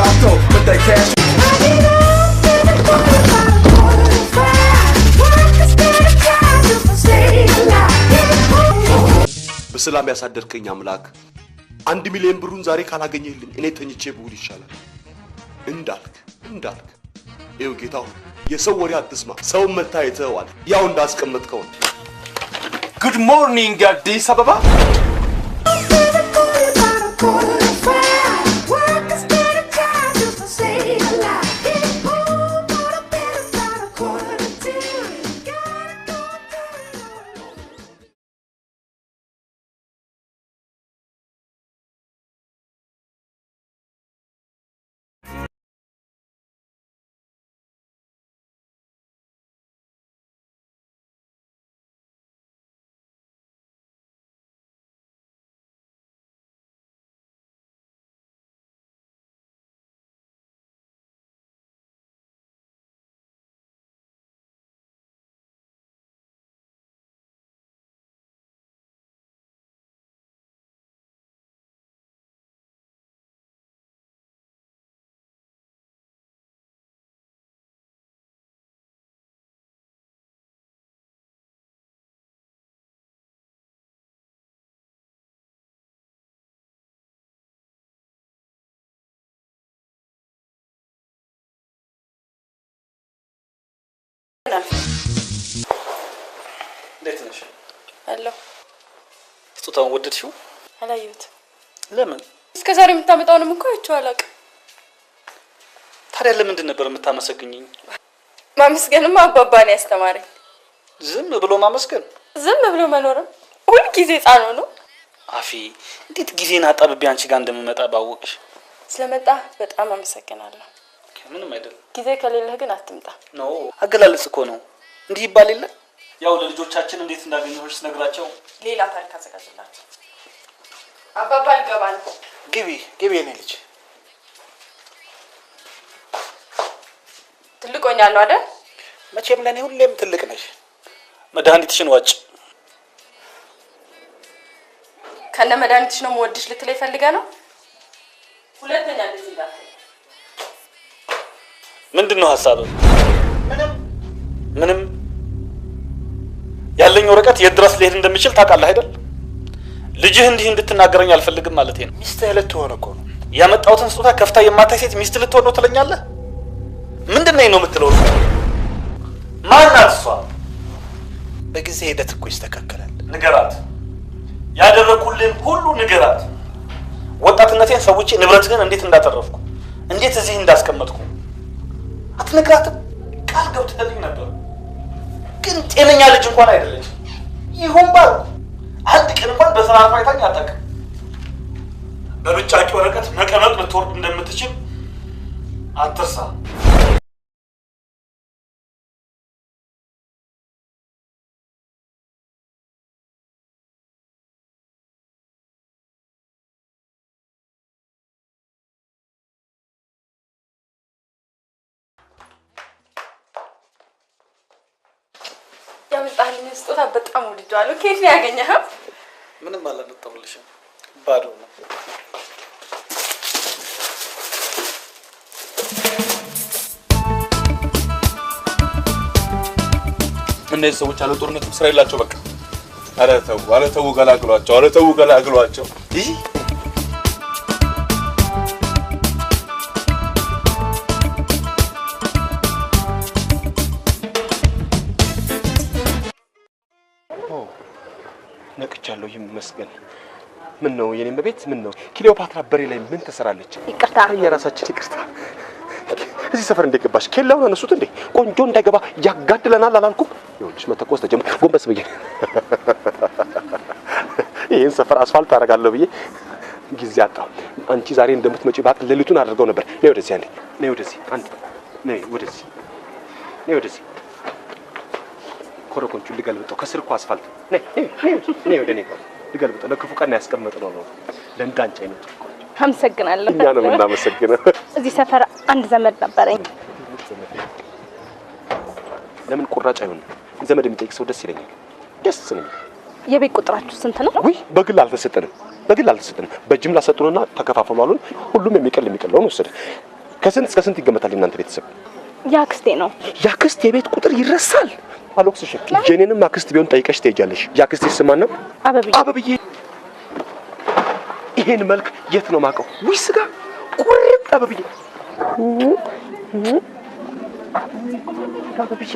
vato, but that cash. በሰላም ያሳደርከኝ አምላክ 1 ሚሊዮን ብሩን ዛሬ ካላገኘህልኝ እኔ ተኝቼ ብውል ይሻላል እንዳልክ ይኸው ጌታው የሰው ወሬ አትስማ ሰው መታየተዋል ያው እንዳስቀመጥከው ጉድ ሞርኒንግ አዲስ አበባ እንዴት ነሽ? አሎ ስጦታውን ወደድሽው? አላየሁት። ለምን? እስከዛሬ የምታመጣውንም እኮ አይቼው አላውቅም። ታዲያ ለምንድን ነበር የምታመሰግኝኝ? ማመስገንማ አባባ ነው ያስተማረኝ። ዝም ብሎ ማመስገን? ዝም ብሎ መኖርም ሁሉ ጊዜ ጻኖ ነው። አፊ እንዴት ጊዜና አጣብቤ አንቺ ጋር እንደምመጣ ባወቅሽ። ስለመጣ በጣም አመሰግናለሁ። ምንም አይደለም። ጊዜ ከሌለህ ግን አትምጣ። ነው አገላለጽ እኮ ነው። እንዲህ ይባል የለ ያው ለልጆቻችን እንዴት እንዳገኘሁሽ ነግራቸው ሌላ ታሪክ አዘጋጅላችሁ። አባባ ልገባ ነው። ግቢ የኔ ልጅ። ትልቅ ሆኛለሁ አይደል? መቼም ለኔ ሁሌም ትልቅ ነሽ። መድኃኒትሽን ዋጭ። ከነ መድኃኒትሽ ነው የምወድሽ ልትለኝ ፈልገህ ነው? ሁለተኛ እንደዚህ ጋር ምንድነው ሐሳብህ? ምንም ያለኝ ወረቀት የድረስ ሊሄድ እንደሚችል ታውቃለህ አይደል? ልጅህ እንዲህ እንድትናገረኝ አልፈልግም ማለቴ ነው። ሚስትህ ልትሆን እኮ ነው። ያመጣሁትን ስጦታ ከፍታ የማታይ ሴት ሚስት ልትሆን ነው ትለኛለህ? ምንድነው ነው የምትለው? ማናት እሷ? በጊዜ ሂደት እኮ ይስተካከላል። ንገራት። ያደረኩልህን ሁሉ ንገራት። ወጣትነቴን ሰውቼ ንብረትህን እንዴት እንዳተረፍኩ እንዴት እዚህ እንዳስቀመጥኩ አትነግራትም? ቃል ገብተህልኝ ነበር። ግን ጤነኛ ልጅ እንኳን አይደለች። ይሁን ባል አንድ ቀን እንኳን በስርዓት አይታኝ አታውቅም። በብጫቂ ወረቀት መቀመጥ ልትወርድ እንደምትችል አትርሳ። ያመጣልኝ ስጦታ በጣም ወድጄዋለሁ። ከየት ነው ያገኘኸው? ምንም አላመጣሁልሽም፣ ባዶ ነው። እነዚህ ሰዎች አለ ጦርነቱ ስራ የላቸው በቃ። አረ ተው ገላግሏቸው። ይህ ነቅቻለሁ ይመስገን። ምን ነው የኔም በቤት ምን ነው ክሊዮፓትራ በሬ ላይ ምን ተሰራለች? ይቅርታ የራሳችን ይቅርታ። እዚህ ሰፈር እንደገባሽ ኬላውን አነሱት እንዴ? ቆንጆ እንዳይገባ ያጋድለናል አላልኩም? ይኸውልሽ መተኮስ ተጀመረ። ጎንበስ ብዬ ይሄን ሰፈር አስፋልት አደርጋለሁ ብዬ ጊዜ አጣሁ። አንቺ ዛሬ እንደምትመጪ ባቅ ሌሊቱን አድርገው ነበር። ነይ ወደዚህ አንዴ፣ ነይ ወደዚህ አንዴ፣ ነይ ወደዚህ ኮረኮንቹ ልገልብጠው። ከስር እኮ አስፋልት ነይ ወደ እኔ ጋር ልገልብጠው። ለክፉ ቀን ያስቀመጥነው ነው ለእንዳንቺ አይነቱ። አመሰግናለሁ። እኛ ነው የምናመሰግነው። እዚህ ሰፈር አንድ ዘመድ ነበረኝ። ለምን ቁራጭ አይሆንም? ዘመድ የሚጠይቅ ሰው ደስ ይለኛል። ደስ ነው። የቤት ቁጥራችሁ ስንት ነው? ውይ በግል አልተሰጠንም። በጅምላ ሰጡንና ተከፋፈሉ አሉን። ሁሉም የሚቀለውን ወሰደ። ከስንት እስከ ስንት ይገመታል እናንተ ቤተሰብ? ያክስቴ ነው። ያክስት የቤት ቁጥር ይረሳል? አሎክስሽ ጄኔንም አክስት ቢሆን ጠይቀሽ ትሄጃለሽ። ያክስቴ ስም ማን ነው? አበብዬ። ይሄን መልክ የት ነው ማቀው? ውይ ስጋ ቁርጥ አበብዬ። አበብዬ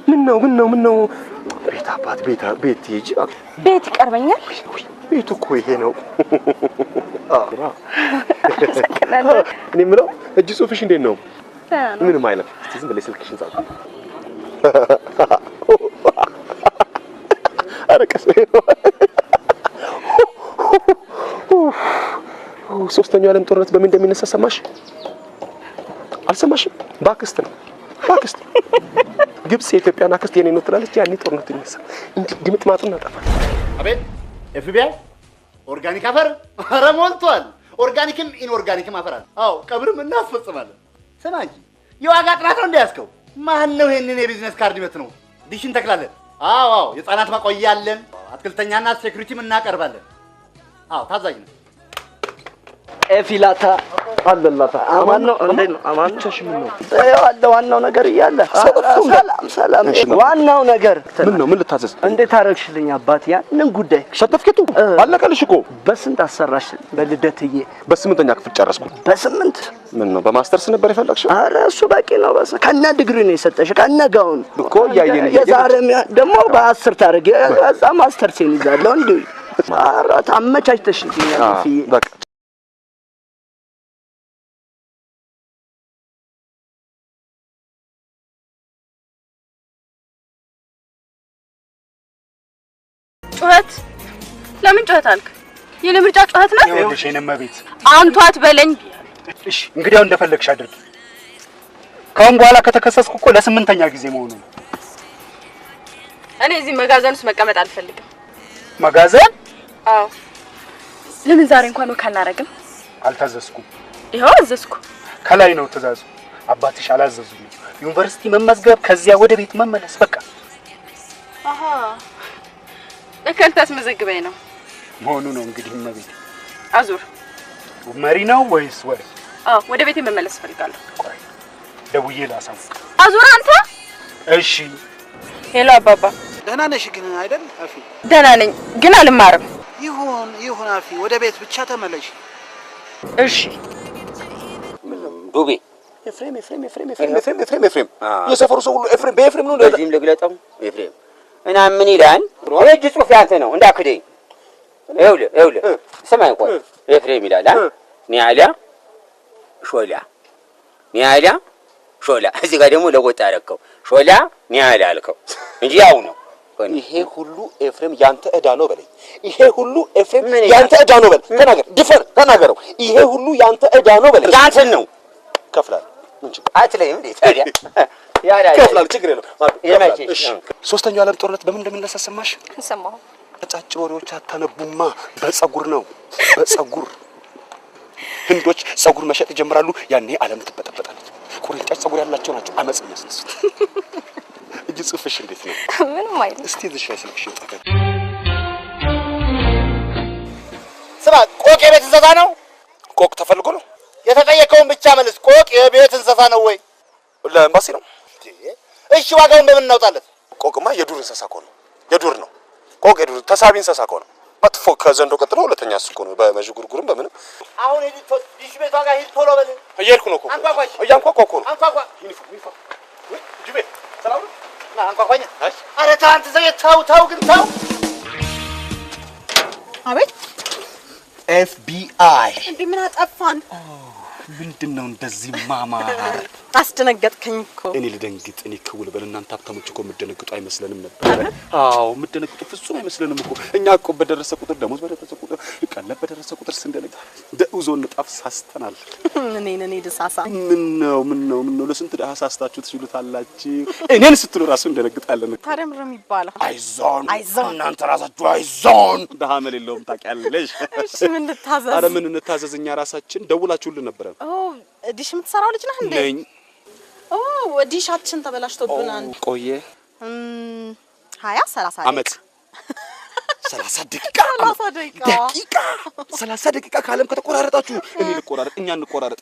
ምን ነው ቤት አባት ቤት ሂጂ። ቤት ይቀርበኛል። ቤቱ እኮ ይሄ ነው። እኔ የምለው እጅ ጽሑፍሽ እንዴት ነው? ምንም አይልም። እስቲ ዝም ብለሽ ስልክሽን ጻፍ። አረቀስ ሶስተኛው ዓለም ጦርነት በምን እንደሚነሳ ሰማሽ? አልሰማሽም? ባክስት ነው ባክስት። ግብጽ የኢትዮጵያን አክስት የኔ ነው ትላለች። ያኔ ጦርነቱ ይነሳ እንዴ ግምጥማጡን እናጠፋል። አቤት ኤፍቢአይ ኦርጋኒክ አፈር ኧረ ሞልቷል። ኦርጋኒክም ኢንኦርጋኒክም አፈር አለ። አዎ ቀብርም እናስፈጽማለን። ስማ እንጂ የዋጋ ጥራት ነው እንዲያስከው ማን ነው ይሄንን የቢዝነስ ካርድ ይመት ነው ዲሽ እንተክላለን። አዎ የህፃናት ማቆያ አለን። አትክልተኛና ሴኩሪቲም እናቀርባለን። አዎ ታዛዥ ነው። ኤፊላታ አለላታ አማን ነው እንዴ ነው? አማን ቸሽም ነው ያለ ዋናው ነገር እያለ ሰላም ዋናው ነገር ምን ልታዘዝ? እንዴት አረግሽልኝ አባት? ያንን ጉዳይ ሰርተፍኬቱ አለቀልሽ እኮ። በስንት አሰራሽ? በልደትዬ በ8ኛ ክፍል ጨረስኩ። በ8 ምን ነው በማስተርስ ነበር የፈለግሽው? ኧረ እሱ በቂ ነው። ከነ ዲግሪ ነው የሰጠሽ ከነ ጋውን እኮ ያየን የዛሬም ደግሞ በ10 ታረግ እዛ ማስተርሴን ይዛለሁ እንዴ። ኧረ ታመቻችተሽልኛል ፍዬ በቃ ጩኸት ለምን ጩኸት አልክ? የኔ ምርጫ ጩኸት ነው። ይኸውልሽ የኔማ ቤት አንቱ አትበለኝ። እሺ እንግዲያው እንደፈለግሽ አድርጊ። ካሁን በኋላ ከተከሰስኩ እኮ ለ8ኛ ጊዜ መሆኑ ነው። እኔ እዚህ መጋዘን ውስጥ መቀመጥ አልፈልግም። መጋዘን? አዎ። ለምን ዛሬ እንኳን ወካ አናረግም? አልታዘዝኩም። ይኸው አዘዝኩ። ከላይ ነው ትእዛዙ። አባትሽ አላዘዙኝ። ዩኒቨርሲቲ መመዝገብ፣ ከዚያ ወደ ቤት መመለስ በቃ። አሃ ለከልታስ መዘግበኝ ነው መሆኑ ነው እንግዲህ መቤት። አዙር መሪ ነው ወይስ ወሬ? አዎ ወደ ቤቴ መመለስ ፈልጋለሁ። ቆይ ደውዬ ላሳውቅ። አዙር አንተ? እሺ። ሄሎ አባባ። ደህና ነሽ ግን አይደል አፊ? ደህና ነኝ ግን አልማርም። ይሁን አፊ፣ ወደ ቤት ብቻ ተመለሽ። እሺ። ዱቤ ኤፍሬም የሰፈሩ ሰው ሁሉ ኤፍሬም በኤፍሬም ነው። ለዚህም ልግለጠው ኤፍሬም እና ምን ይላል? እጅ ጽሑፍ ያንተ ነው እንዳክደኝ። ይኸውልህ ስማኝ ቆይ ኤፍሬም ይላል ኒያላ ሾላ እዚህ ጋር ደግሞ ለጎጣ አደረከው ሾላ ኒያላ አልከው እንጂ ያው ነው። ይሄ ሁሉ ኤፍሬም ያንተ ዕዳ ነው በለኝ። ይሄ ሁሉ ኤፍሬም ያንተ ዕዳ ነው በል። ተናገረው። ይሄ ሁሉ ያንተ ዕዳ ነው በለኝ። ያንተን ነው ከፍላለሁ። ምን ችግር አትለይም እንዴ ታዲያ? ከፍላለሁ፣ ችግር የለውም። እሺ ሶስተኛው ዓለም ጦርነት በምን እንደሚነሳ ሰማሽ? ሰማሁ። አጫጭር ወሬዎች አታነቡማ። በፀጉር ነው በፀጉር። ህንዶች ፀጉር መሸጥ ይጀምራሉ። ያኔ ዓለም ትበጠበጣለች። ቁርንጫጭ ፀጉር ያላቸው ናቸው አመጽ የሚያስነሱት። እጅ ጽሑፍሽ እንዴት ነው? ምንም አይደል። እስቲ እዚህ ስልክሽን ጻፈኝ። ስማ ቆቅ የቤት እንስሳ ነው? ቆቅ ተፈልጎ ነው? የተጠየቀውን ብቻ መልስ። ቆቅ የቤት እንስሳ ነው ወይ? ለኤምባሲ ነው። እሺ ዋጋውን በምን እናውጣለን? ቆቅማ የዱር እንስሳ እኮ ነው። የዱር ነው ቆቅ፣ የዱር ተሳቢ እንስሳ እኮ ነው። መጥፎ ከዘንዶ ቀጥሎ ሁለተኛ እሱ እኮ ነው። በመዥጉርጉርም በምንም አሁን ዲሽ ቤቷ ጋር ሂድ ቶሎ በል። እየሄድኩ ነው እኮ። አንኳኳሽ። እያንኳኳ እኮ ነው። አንኳኳ። ዩኒፎርም ጅቤ ሰላም ነው። ና አንኳኳኛ። ኧረ ተው አንተ ሰውዬ ተው ግን ተው። አቤት ኤፍቢአይ እንዴ ምን አጠፋን? ምንድነው እንደዚህ ማማር? አስደነገጥከኝ እኮ። እኔ ልደንግጥ፣ እኔ ክውል በል። እናንተ ሀብታሞች እኮ የምትደነግጡ አይመስለንም ነበር። አዎ የምትደነግጡ ፍጹም አይመስለንም እኮ። እኛ እኮ በደረሰ ቁጥር ደሞዝ በደረሰ ቁጥር ቀለብ በደረሰ ቁጥር ስንደነግጥ ደውዞ እንጣፍ ሳስተናል። እኔ ደሳሳ ምን ነው ለስንት ደሃ ሳስታችሁ ትችሉታላችሁ? እኔን ስትሉ ራሱ እንደነግጣለን። ታዲያ ምንድን ነው የሚባለው? አይዞን እናንተ ራሳችሁ አይዞን። ደሃ መሌለውም ታውቂያለሽ። እሺ ምን ልታዘዝ? አረ ምን እንታዘዝ? እኛ ራሳችን ደውላችሁልን ነበር። ዲሽ የምትሰራው ልጅ ነህ እንዴ? ነኝ። ዲሻችን ተበላሽቶብናል። ቆየ 20 30 አመት 30 ደቂቃ 30 ደቂቃ ካለም ከተቆራረጣችሁ እኔ ልቆራረጥ እኛ እንቆራረጥ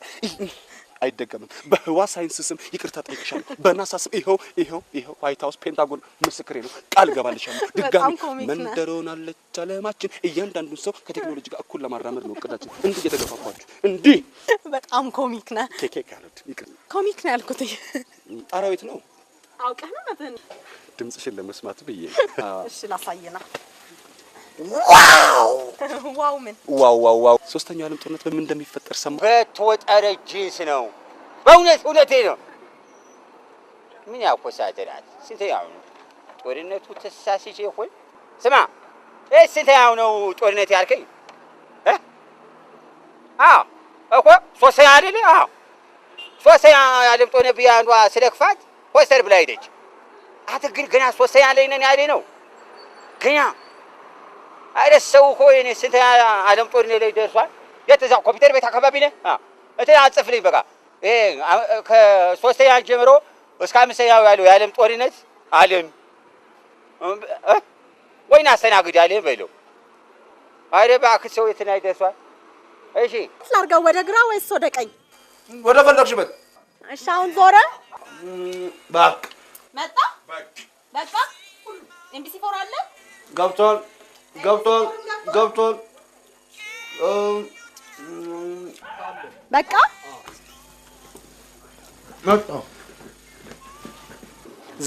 አይደገምም በህዋ ሳይንስ ስም ይቅርታ ጠይቅሻለሁ በናሳ ስም ይሄው ዋይት ሃውስ ፔንታጎን ምስክሬ ነው ቃል ገባልሻለሁ ድጋሚ መንደሮን አለች አለማችን እያንዳንዱን ሰው ከቴክኖሎጂ ጋር እኩል ለማራመድ ነው እቅዳችን እንዴ እየተገፋፋችሁ እንዴ በጣም ኮሚክ ነህ ኬኬ ካሉት ይቅር ኮሚክ ነው ያልኩት አራዊት ነው አውቀህ ነው ማለት ድምጽሽን ለመስማት ብዬ እሺ ላሳየና ዋው ምን ዋው ሶስተኛው ዓለም ጦርነት በምን እንደሚፈጠር ሰማ በተወጠረ ጂንስ ነው በእውነቴ ነው ምን ያቆሳተራል ስንተኛው ነው ጦርነቱ ተሳስቼ ይሆን ስማ ስንተኛው ነው ጦርነት ያልከኝ እኮ ሶስተኛ አይደል ሶስተኛ ዓለም ጦርነት ቢያንዷ ስለክፋት ፖስተር ብላ ሄደች አትግል ገና ሶስተኛ ላይ ነን ያለ ነው ገና አይደሰው ሆይኔ ስንት ዓለም ጦርነት ላይ ደርሷል የተዛው ኮምፒውተር ቤት አካባቢ ነህ እቴ አጽፍልኝ በቃ ይሄ ከሶስተኛ ጀምሮ እስከ አምስተኛው ያለው የዓለም ጦርነት ዓለም ወይና አስተናግድ ያለ በለው አይደ እባክህ ሰው የት ላይ ደርሷል እሺ ላርጋው ወደ ግራ ወይስ ወደ ቀኝ ወደ ፈለግሽበት እሺ አሁን ዞረ ባክ መጣ በቃ ኤምቢሲ ፎር አለ ገብቷል በቃ መጣ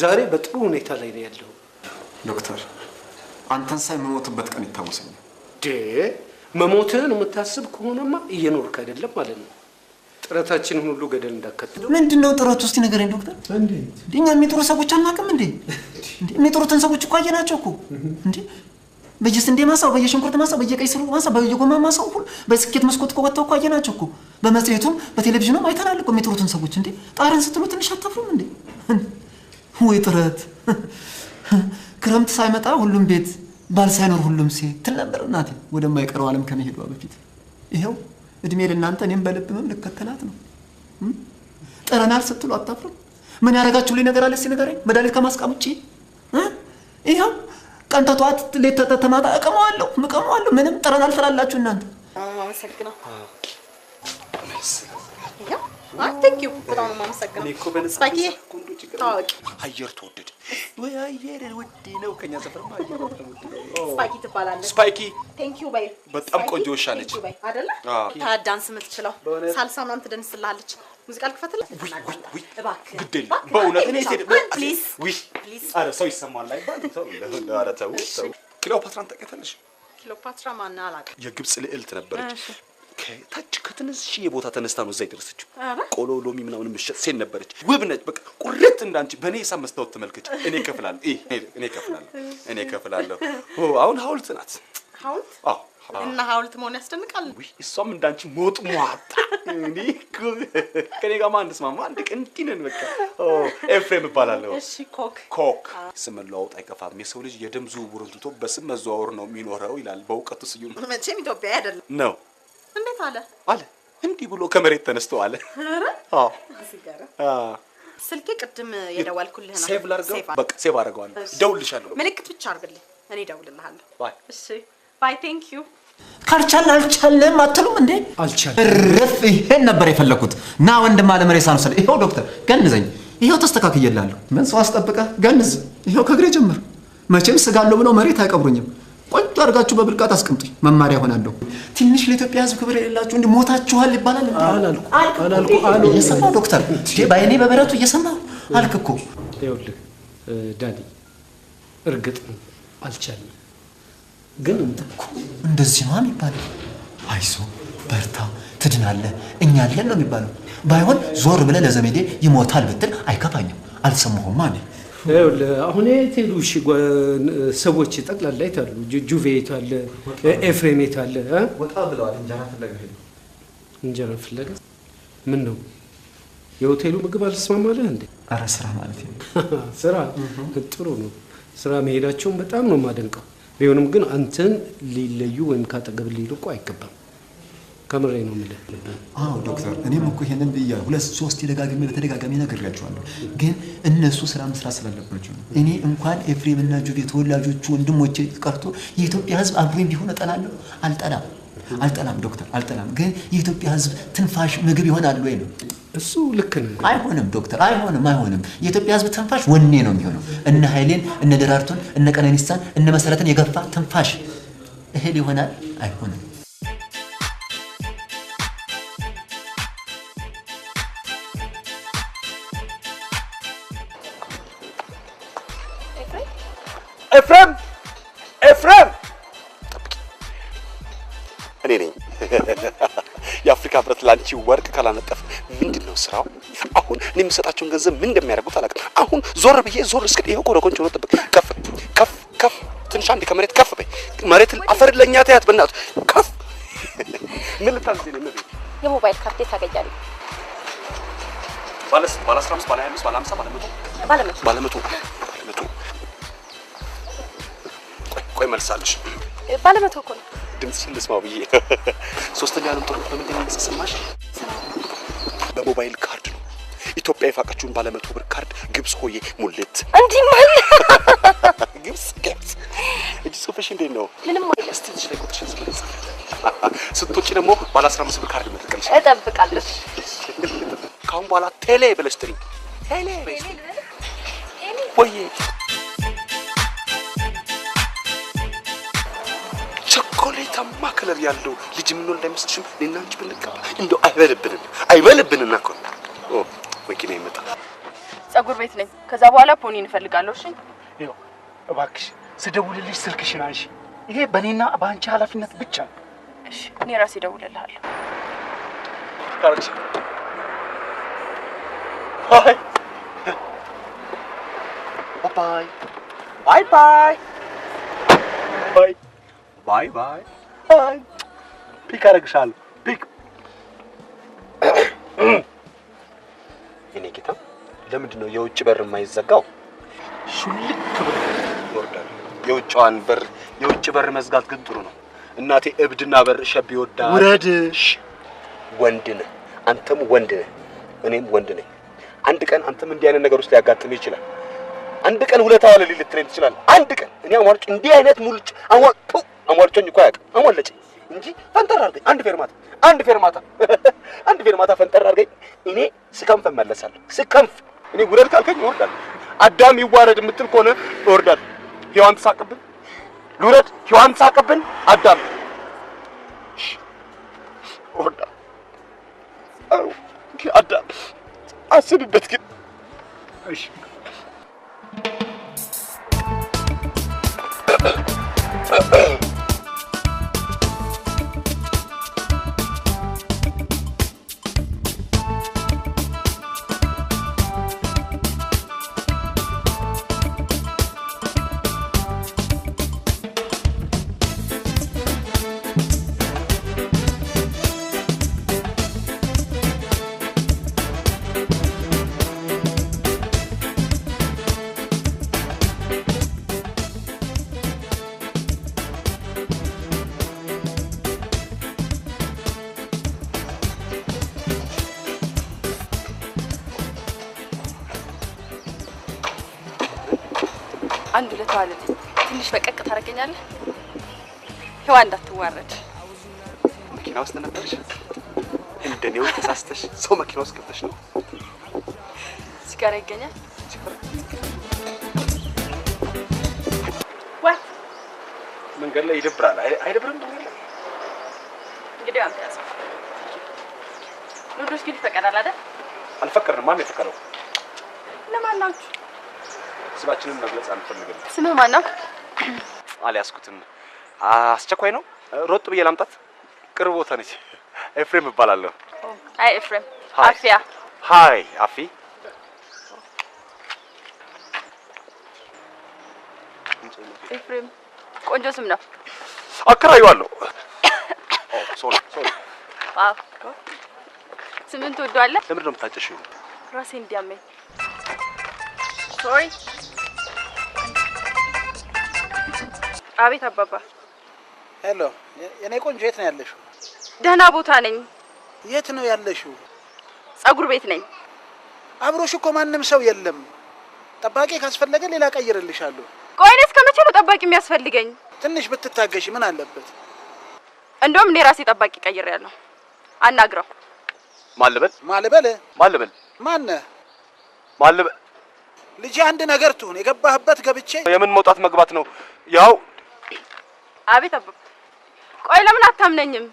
ዛሬ በጥሩ ሁኔታ ላይ ነው ያለው ዶክተር አንተን ሳይ መሞትበት ቀን ይታወሰኛል መሞትህን የምታስብ ከሆነማ እየኖርክ አይደለም ማለት ነው ጥረታችንን ሁሉ ገደል እንዳከተለው ምንድነው ጥረቱ እስቲ ንገረኝ ዶክተር እንዴ እኛ የሚጥሩ ሰዎች አናውቅም እንዴ የሚጥሩትን ሰዎች እኮ አየናቸው እኮ እንዴ በየስንዴ ማሳው በየሽንኩርት ማሳው በየቀይ ስሩ ማሳው በየጎማ ማሳው ሁሉ በስኬት መስኮት እኮ ወጣው እኮ አየናቸው እኮ በመጽሔቱም በቴሌቪዥኑም አይተናል እኮ የሚጥሩትን ሰዎች እንዴ ጣርን ስትሉ ትንሽ አታፍሩም እንዴ ወይ ጥረት ክረምት ሳይመጣ ሁሉም ቤት ባል ሳይኖር ሁሉም ሴት ትል ነበር እናቴ ወደማይቀረው ዓለም ከመሄዷ በፊት ይሄው እድሜ ለእናንተ እኔም በልብም ልከተላት ነው ጠረናል ስትሉ አታፍሩም ምን ያረጋችሁልኝ ነገር አለ እስቲ ንገረኝ መድኃኒት ከማስቃም ውጪ ይሄው ቀን ተጧት ሌት ተማታ እቀማዋለሁ ምንም ጠረናል ትላላችሁ እናንተ አመሰግናለሁ thank you በጣም ማመሰግናለሁ እኔ እኮ በነፃ ስፓይኪ አየር ተወደደ ወይ አየር ውድ ነው ከኛ ሰፈርማ አየር ስፓይኪ ትባላለች ስፓይኪ thank you ባይ በጣም ቆንጆ ውሻ ነች አይደለ ታዳንስ የምትችለው ሳልሳ ምናምን ትደንስልሃለች ሙዚቃ ልክፈትልህ እባክህ ግዴል በእውነት እኔ ፕሊዝ ፕሊዝ አረ ሰው ይሰማል ላይ ባንተው አረ ተው ክሊዮፓትራን ታውቂያለሽ ክሊዮፓትራ ማን አላውቅም የግብጽ ልዕልት ነበረች ከታች ከትንሽ የቦታ ተነስታ ነው እዛ ይደረሰችው ቆሎ ሎሚ ምናምን ምሽት ሴት ነበረች ውብ ነች በቃ ቁርጥ እንዳንቺ በእኔ ሂሳብ መስታወት ተመልከች እኔ ከፍላለሁ አሁን ሐውልት ናት ሐውልት እና ሐውልት መሆን ያስደንቃል ወይ እሷም እንዳንቺ ሞጥ ሟጣ እንዴ ከኔ ጋር ማን እንስማማ አንድ ቀን እንዲነን በቃ ኤፍሬም እባላለሁ እሺ ኮክ ስም ለውጥ አይከፋም የሰው ልጅ የደም ዝውውሩን ትቶ በስም መዘዋወር ነው የሚኖረው ይላል በእውቀቱ ስዩም መቼም ኢትዮጵያ አይደለም ነው እንዴት አለ እንዲህ ብሎ ከመሬት ተነስቶ አለ ስልኬ ቅድም የደወልኩልህ ነው ሴቭ ላድርገው በቃ ሴቭ አደርገዋለሁ ደውልልሻለሁ ምልክት ብቻ አድርግልኝ እኔ ደውልልሃለሁ እሺ ባይ ቴንክ ዩ ካልቻልንም አትሉም እንዴ እረፍ ይሄን ነበር የፈለኩት ና ወንድም አለ መሬሳ ነው ይሄው ዶክተር ገንዘኝ ይሄው ተስተካክየላለሁ ምን ሰው አስጠብቀህ ገንዝ ይሄው ከግሬ ጀምር መቼም ስጋለው ብለው መሬት አይቀብሩኝም ቆንጆ አድርጋችሁ በብልቃት አስቀምጡኝ መማሪያ ሆናለሁ ትንሽ ለኢትዮጵያ ሕዝብ ክብር የሌላችሁ እንዴ ሞታችኋል ይባላል አላልኩ እየሰማሁ ዶክተር ባይኔ በበረቱ እየሰማሁ አልክ እኮ ይኸውልህ ዳኒ እርግጥ አልቻልንም ግን እንተኩ እንደዚህ ነው የሚባለው አይዞ በርታ ትድናለህ እኛ አለን ነው የሚባለው ባይሆን ዞር ብለህ ለዘመዴ ይሞታል ብትል አይከፋኝም አልሰማሁም ማለት ይኸውልህ አሁን የቴሉ እሺ ሰዎች ጠቅላላ ይታሉ ጁቬ ይታለ ኤፍሬም ይታለ ወጣ ብለዋል እንጀራ ፍለጋ ምን ነው የሆቴሉ ምግብ አልተስማማለህ እንዴ ኧረ ስራ ማለት ነው ስራ ጥሩ ነው ስራ መሄዳቸውን በጣም ነው የማደንቀው ቢሆንም ግን አንተን ሊለዩ ወይም ካጠገብ ሊልቁ አይገባም ከምሬ ነው የምልህ። አዎ ዶክተር፣ እኔም እኮ ይሄንን ብያ 2-3 ደጋግሜ በተደጋጋሚ ነግሬያቸዋለሁ። ግን እነሱ ስራ መስራት ስላለባቸው ነው። እኔ እንኳን ኤፍሬም እና ጁቤ ተወላጆቹ ወንድሞቼ ቀርቶ የኢትዮጵያ ሕዝብ አብሮኝ ቢሆን እጠላለሁ? አልጠላም ዶክተር፣ አልጠላም። ግን የኢትዮጵያ ሕዝብ ትንፋሽ ምግብ ይሆናል ወይ ነው? እሱ ልክ ነው። አይሆንም ዶክተር፣ አይሆንም። የኢትዮጵያ ሕዝብ ትንፋሽ ወኔ ነው የሚሆነው። እነ ኃይሌን፣ እነ ደራርቱን፣ እነ ቀነኒሳን፣ እነ መሰረትን የገፋ ትንፋሽ እህል ይሆናል? አይሆንም። ኤፍሬም እኔ ነኝ። የአፍሪካ ህብረት ላንቺ ወርቅ ካላነጠፍ ምንድን ነው ስራው? አሁን እኔ የምሰጣቸውን ገንዘብ ምን እንደሚያደርጉት አላውቅም። አሁን ዞር ብዬ እስከ ይሄው ኮረኮንች ነው ጥብቅ ከፍ ትንሽ አንድ ከመሬት ከፍ በይ። መሬትን አፈር ለኛ ታያት በእናቱ ከፍ ምን ልታዝኝ ነው? የሞባይል ካርድ ታገኛለህ? ባለ 15 ባለ 25 ባለ 50 ባለ 100 ቆይ መልሳለሽ። ባለ 100 እኮ ነው። ድምፅሽን ልስማው ብዬ። ሶስተኛ ዓለም ጦርነት በምንድን ነው የምትሰማሽ? በሞባይል ካርድ ነው። ኢትዮጵያ የፋቀችውን ባለ 100 ብር ካርድ ግብጽ ሆዬ ሙሌት እንዴ ማለት ግብጽ እጅ ጽሁፍሽ እንዴት ነው? ምንም አይደለም። እስቲ ልጅ ላይ ቁጥርሽን ጽፈሽ ስትወጪ ደግሞ ባለ 15 ብር ካርድ መጥቀምሽ እጠብቃለሁ። ካሁን በኋላ ቴሌ ብለሽ ጥሪ። ቴሌ ወይ ቸኮሌታማ ከለር ያለው ልጅ ምን ነው እንዳይመስልሽም እኔና አንቺ ብንቀባ እንደው አይበልብንና እኮ መኪና ይመጣ። ጸጉር ቤት ነኝ። ከዛ በኋላ ፖኒ እንፈልጋለሁ። እሺ ይኸው እባክሽ ስደውልልሽ ስልክሽን አንሺ። ይሄ በእኔና በአንቺ ኃላፊነት ብቻ ነው። እሺ እኔ ራሴ እደውልልሃለሁ። ካርቺ ባይ ፒክ አደርግሻለሁ። ፒክ እኔ ጌታ ለምንድን ነው የውጭ በር የማይዘጋው? ሹልክ ብሎ ይወርዳል። የውጭ በር መዝጋት ግን ጥሩ ነው። እናቴ እብድና በር ሸብ ይወዳል። ውረድሽ። ወንድ ነህ አንተም ወንድ ነህ እኔም ወንድ ነኝ። አንድ ቀን አንተም እንዲህ አይነት ነገር ውስጥ ሊያጋጥም ይችላል። አንድ ቀን ውለታ ዋለ ልትለኝ ትችላለህ። አንድ ቀን እኔ አሟልጭ እንዲህ አይነት ሙልጭ አሟልጮኝ እኮ አያውቅም። አሟለጭኝ እንጂ ፈንጠር አድርገኝ አንድ ፌርማታ ፈንጠር አድርገኝ። እኔ ስከንፍ እመለሳለሁ። ስከንፍ እኔ ውረድ ካልከኝ እወርዳለሁ። አዳም ይዋረድ የምትል ከሆነ እወርዳለሁ። ሔዋን ትሳቅብን ልውረድ። ሔዋን ትሳቅብን አዳም እወርዳለሁ። አዳም አስብበት ግን እሺ። አንድ ለታለኝ ትንሽ በቀቅ ታረጋኛለህ? ሔዋን እንዳትዋረድ። መኪና ውስጥ ነበርሽ? እንደኔው ተሳስተሽ ሰው መኪና ውስጥ ገብተሽ ነው? ሲጋራ ይገኛል? ወይ መንገድ ላይ ይደብራል። አይደብርም? እንግዲህ አንተ ያዘው። ሉዶስ ግን ይፈቀዳል አይደል? አልፈቀድንም። ማን የፈቀደው? ለማን ናችሁ? ስማችንን መግለጽ አንፈልግም። ስምህ ማን ነው? አልያዝኩትም። አስቸኳይ ነው። ሮጥ ብዬ ላምጣት። ቅርብ ቦታ ነች። ኤፍሬም እባላለሁ። አይ ኤፍሬም። አፊያ። ሃይ አፊ። ኤፍሬም ቆንጆ ስም ነው። አከራየዋለሁ። ሶሪ። ዋው ስምን ትወደዋለህ? ለምንድን ነው የምታጨሽው? ራሴ እንዲያመኝ። ሶሪ። አቤት አባባ። ሄሎ የኔ ቆንጆ የት ነው ያለሽው? ደህና ቦታ ነኝ። የት ነው ያለሽው? ጸጉር ቤት ነኝ። አብሮሽ እኮ ማንም ሰው የለም። ጠባቂ ካስፈለገ ሌላ ቀይርልሻለሁ። ቆይ እኔ እስከመቼ ነው ጠባቂ የሚያስፈልገኝ? ትንሽ ብትታገሺ ምን አለበት? እንደውም እኔ ራሴ ጠባቂ ቀይሬያለሁ። አናግረው። ማልበል ማነህ? ማልበል ልጅ አንድ ነገር ትሁን። የገባህበት ገብቼ የምን መውጣት መግባት ነው? ያው አቤት አባባ። ቆይ ለምን አታምነኝም?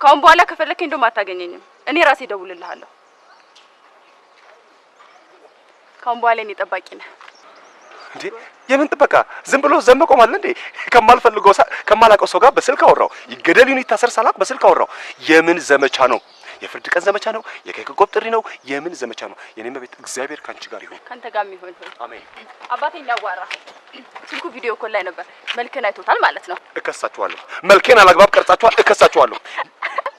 ካሁን በኋላ ከፈለከኝ እንደውም አታገኘኝም። እኔ ራሴ ደውልልሃለሁ። ካሁን በኋላ እኔ ጠባቂ ነህ። እንዴ የምን ጥበቃ? ዝም ብሎ ዘመቆም አለ እንዴ? ከማላውቀው ሰው ጋር በስልክ አወራው። ይገደል ይታሰር ሳላውቅ በስልክ አወራው። የምን ዘመቻ ነው? የፍርድ ቀን ዘመቻ ነው? የኬክ ቆጥሪ ነው? የምን ዘመቻ ነው? የኔ መቤት እግዚአብሔር ካንቺ ጋር ይሁን። ካንተ ጋርም ይሁን። አሜን። አባቴ ሊያዋራ ስልኩ ቪዲዮ ኮል ላይ ነበር። መልክን አይቶታል ማለት ነው። እከሳችኋለሁ። መልኬን አላግባብ ቀርጻችኋል። እከሳችኋለሁ።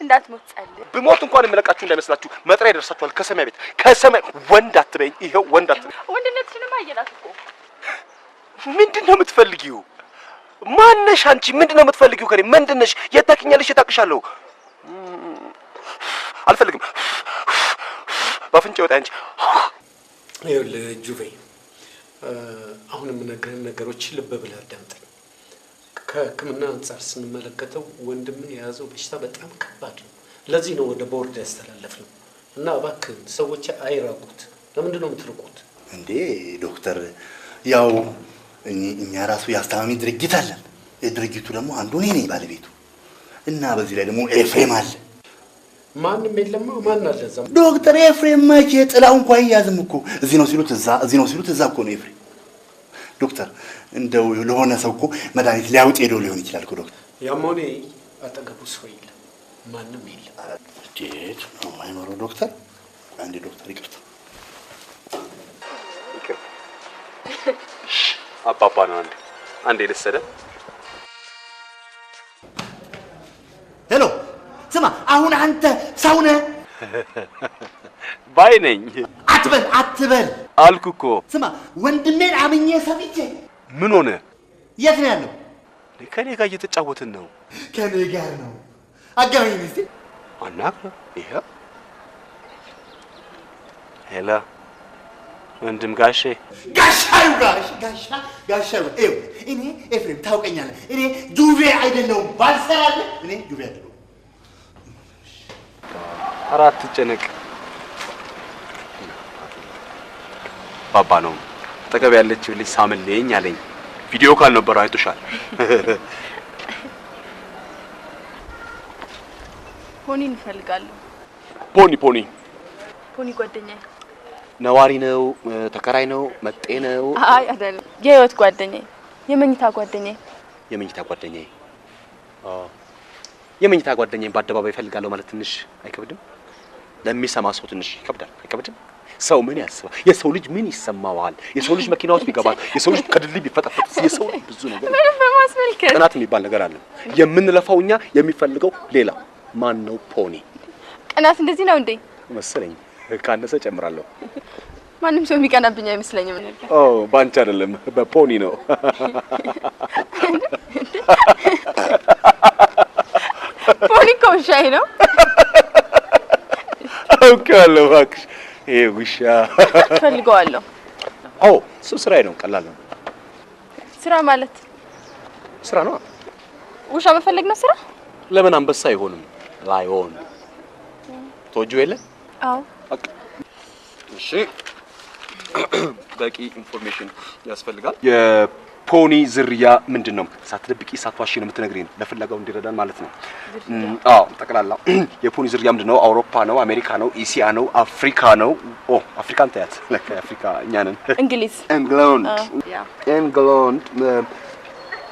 እንዳትሞት ጸልይ። ብሞት እንኳን የምለቃችሁ እንዳይመስላችሁ መጥሪያ ይደርሳችኋል ከሰማይ ቤት። ከሰማይ ወንድ አትበይኝ። ይሄው ወንድ አትበይኝ። ወንድነትሽንማ አየናት እኮ። ምንድነው የምትፈልጊው? ማነሽ አንቺ? ምንድነው የምትፈልጊው ከኔ? ምንድነሽ? የት ታውቂኛለሽ? የት አውቅሻለሁ? አልፈልግም። ባፍንጫ ወጣ እንጂ ይኸውልህ ጁቬ፣ አሁን የምነግርህን ነገሮች ልብ ብለህ አዳምጠኝ። ከሕክምና አንጻር ስንመለከተው ወንድም የያዘው በሽታ በጣም ከባድ ነው። ለዚህ ነው ወደ ቦርድ ያስተላለፍነው እና እባክህን ሰዎች አይራቁት። ለምንድን ነው የምትርቁት እንዴ? ዶክተር፣ ያው እኛ ራሱ የአስታማሚ ድርጅት አለን። የድርጅቱ ደግሞ አንዱ እኔ ነኝ ባለቤቱ እና በዚህ ላይ ደግሞ ኤፍሬም አለ። ማንም የለማ። ማን አለ እዛ? ዶክተር ኤፍሬም መቼ ጥላው እንኳን ይያዝም እኮ። እዚህ ነው ሲሉት እዛ፣ እዚህ ነው ሲሉት እዛ እኮ ነው ኤፍሬም። ዶክተር እንደው ለሆነ ሰው እኮ መድኃኒት ሊያውጥ ሄዶ ሊሆን ይችላል እኮ ዶክተር። ያም ሆነ አጠገቡ ሰው የለም፣ ማንም የለም። እንዴት ነው የማይኖረው ዶክተር? አንዴ ዶክተር ይቅርታ። አባባ ነው አንዴ ልሰደ። ሄሎ ስማ፣ አሁን አንተ ሰው ነህ ባይ ነኝ። አትበል አልኩ እኮ። ስማ፣ ወንድሜን አምኜ ሰምቼ። ምን ሆነ? የት ነው ያለው? ከኔ ጋር እየተጫወትን ነው። ከኔ ጋር ነው? አገናኝ እስቲ። አናግረው። ይሄ ሄላ ወንድም ጋሼ ጋሻዩ ጋሻዩ እኔ ኤፍሬም ታውቀኛለህ። እኔ ጁቬ አይደለሁም። ባልሰራለህ እኔ ጁቬ አይደለሁም። አራት ጨነቅ ባባ ነው አጠገብ ያለችው ልጅ ሳምልኝ አለኝ። ቪዲዮ ካል ነበር አይቶሻል። ፖኒ እንፈልጋለሁ። ፖኒ ጓደኛዬ ነዋሪ ነው? ተከራይ ነው? መጤ ነው? አይ አይደለም፣ የህይወት ጓደኛዬ፣ የመኝታ ጓደኛዬ። የመኝታ ጓደኛዬ? የመኝታ ጓደኛዬን በአደባባይ እፈልጋለሁ ማለት ትንሽ አይከብድም? ለሚሰማ ሰው ትንሽ ይከብዳል አይከብድም? ሰው ምን ያስባል? የሰው ልጅ ምን ይሰማዋል? የሰው ልጅ መኪና ውስጥ ቢገባ፣ የሰው ልጅ ከድልድይ ቢፈጠፈጥ፣ የሰው ልጅ ብዙ ነገር በማስመልከት ቅናት የሚባል ነገር አለ። የምንለፋው እኛ የሚፈልገው ሌላ። ማን ነው ፖኒ? ቅናት እንደዚህ ነው እንዴ? መሰለኝ። ካነሰ ጨምራለሁ። ማንም ሰው የሚቀናብኝ አይመስለኝም ነበር። ባንቺ አይደለም በፖኒ ነው። ፖኒ እኮ ውሻዬ ነው። አውቄዋለሁ እባክሽ። ይሄ ውሻ ፈልገዋለሁ። እሱ ስራዬ ነው። ቀላል ነው። ስራ ማለት ስራ ነው። ውሻ መፈለግ ነው ስራ። ለምን አንበሳ አይሆንም? ላይሆን ተወጂው የለ? አዎ። እሺ፣ በቂ ኢንፎርሜሽን ያስፈልጋል። የፖኒ ዝርያ ምንድነው? ሳትደብቂ ሳትዋሺ ነው የምትነግሪን፣ ለፍለጋው እንዲረዳን ማለት ነው። ጠቅላላ የፖኒ ዝርያ ምንድነው? አውሮፓ ነው? አሜሪካ ነው? እስያ ነው? አፍሪካ ነው? አፍሪካን ታያት። ለካ አፍሪካ እኛ ነን። እንግሊዝ፣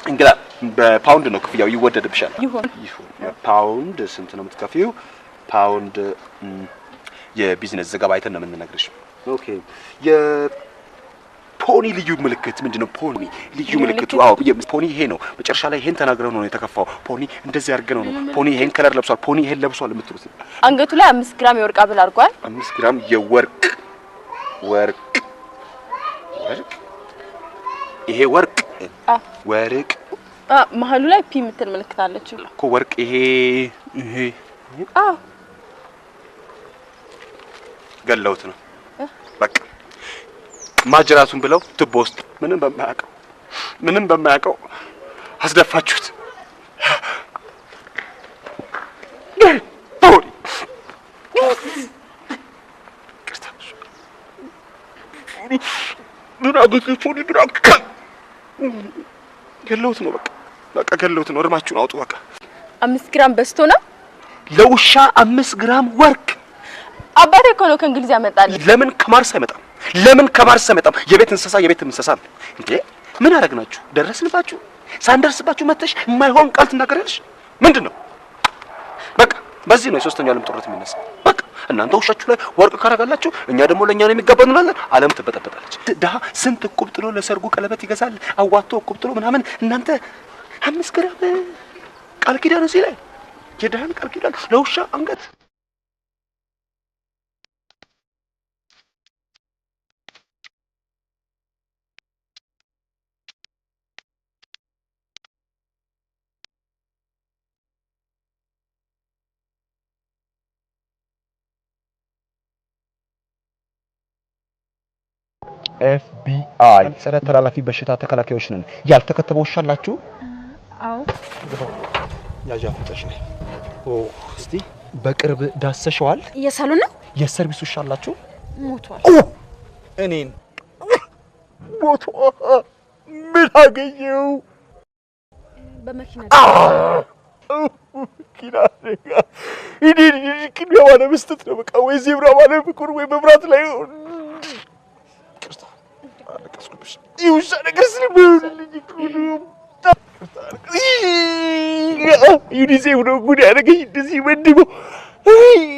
እንግላ በፓውንድ ነው ክፍያው። ይወደድብሻል። ይሁን። ፓውንድ ስንት ነው የምትከፊው? ፓውንድ የቢዝነስ ዘገባ አይተን ነው የምንነግርሽ። ኦኬ። የፖኒ ልዩ ምልክት ምንድነው? ፖኒ ልዩ ምልክቱ ፖኒ ይሄ ነው። መጨረሻ ላይ ይሄን ተናግረው ነው የተከፋው። ፖኒ እንደዚህ አድርገው ነው። ፖኒ ይሄን ከለር ለብሷል። ፖኒ ይሄን ለብሷል የምትሉት። አንገቱ ላይ 5 ግራም የወርቅ ሐብል አድርጓል። 5 ግራም የወርቅ ይሄ ወርቅ መሀሉ ላይ ፒ የምትል ምልክት አለች እኮ ወርቅ። ይሄ አዎ ገለውት ነው በቃ ማጅራቱን ብለው ትቦ ውስጥ ምንም በማያውቀው አስደፋችሁት። ገለውት ነው በቃ ገለውት ነው። እርማችሁን አውጡ በቃ። 5 ግራም በስቶ ነው ለውሻ 5 ግራም ወርቅ። አባቴ እኮ ነው ከእንግሊዝ ያመጣልኝ። ለምን ከማርስ አይመጣም? የቤት እንስሳ እንዴ ምን አደረግናችሁ? ደረስንባችሁ? ሳንደርስባችሁ መተሽ የማይሆን ቃል ትናገራለሽ? ምንድነው? በቃ በዚህ ነው የሶስተኛው ዓለም ጦርነት የሚነሳው። በቃ እናንተ ውሻችሁ ላይ ወርቅ ካረጋላችሁ እኛ ደግሞ ለኛ ነው የሚጋባን እንላለን። ዓለም ትበጠበጣለች። ድሀ ስንት እቁብ ጥሎ ለሰርጉ ቀለበት ይገዛል አዋቶ እቁብ ጥሎ ምናምን። እናንተ 5 ግራም ቃል ኪዳን እዚህ ላይ የድሀን ቃል ኪዳን ለውሻ አንገት። FBI ጸረ ተላላፊ በሽታ ተከላካዮች ነን። ያልተከተበው ውሻ አላችሁ? አዎ። ያጃፈጠሽ ነኝ። እስቲ በቅርብ ዳሰሸዋል? እየሳሉ ነው። የሰርቪስ ውሻ አላችሁ? ሞቷል። እኔን ሞቶ ምን አገኘው? በመኪና ቅድሚያ ባለ መስጠት ነው በቃ። ወይ ዜብራ ባለ ፍቁር ወይ መብራት ላይ አለቀስኩብሽ። ይውሻ ነገር ስለሚሆንልኝ እኮ ነው። ዩኒሴፍ ነው ጉድ ያደረገኝ እንደዚህ ወንድሞ።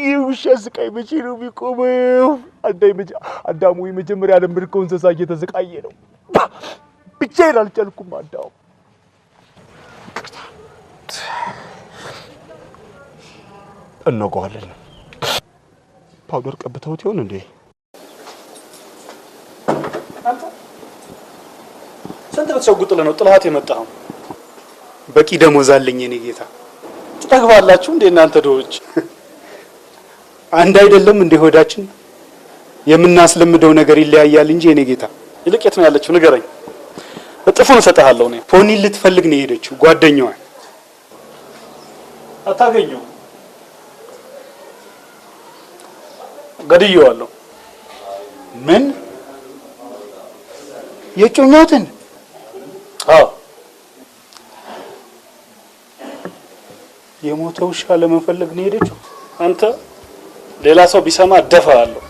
ይውሻ ስቃይ መቼ ነው የሚቆመው? አዳሙ የመጀመሪያ ዓለም ምርኮ እንስሳ እየተሰቃየ ነው። ብቻዬን አልቻልኩም። አዳሙ እንወጋዋለን። ፓውደር ቀብተውት ይሆን እንዴ? ስንት ብትሸጉጥልህ ነው ጥላት የመጣው? በቂ ደሞዝ አለኝ የኔ ጌታ። ትጠግባላችሁ እንዴ እናንተ ድሆች? አንድ አይደለም እንደ ሆዳችን የምናስለምደው ነገር ይለያያል እንጂ የኔ ጌታ። ይልቅ የት ነው ያለችው ንገረኝ፣ እጥፉን እሰጥሃለሁ። እኔ ፖኒ ልትፈልግ ነው የሄደችው ጓደኛዋ። አታገኘው፣ ገድዬዋለሁ። ምን የጮኛትን? አዎ የሞተ ውሻ ለመፈለግ ነው የሄደችው። አንተ ሌላ ሰው ቢሰማ እደፋሃለሁ።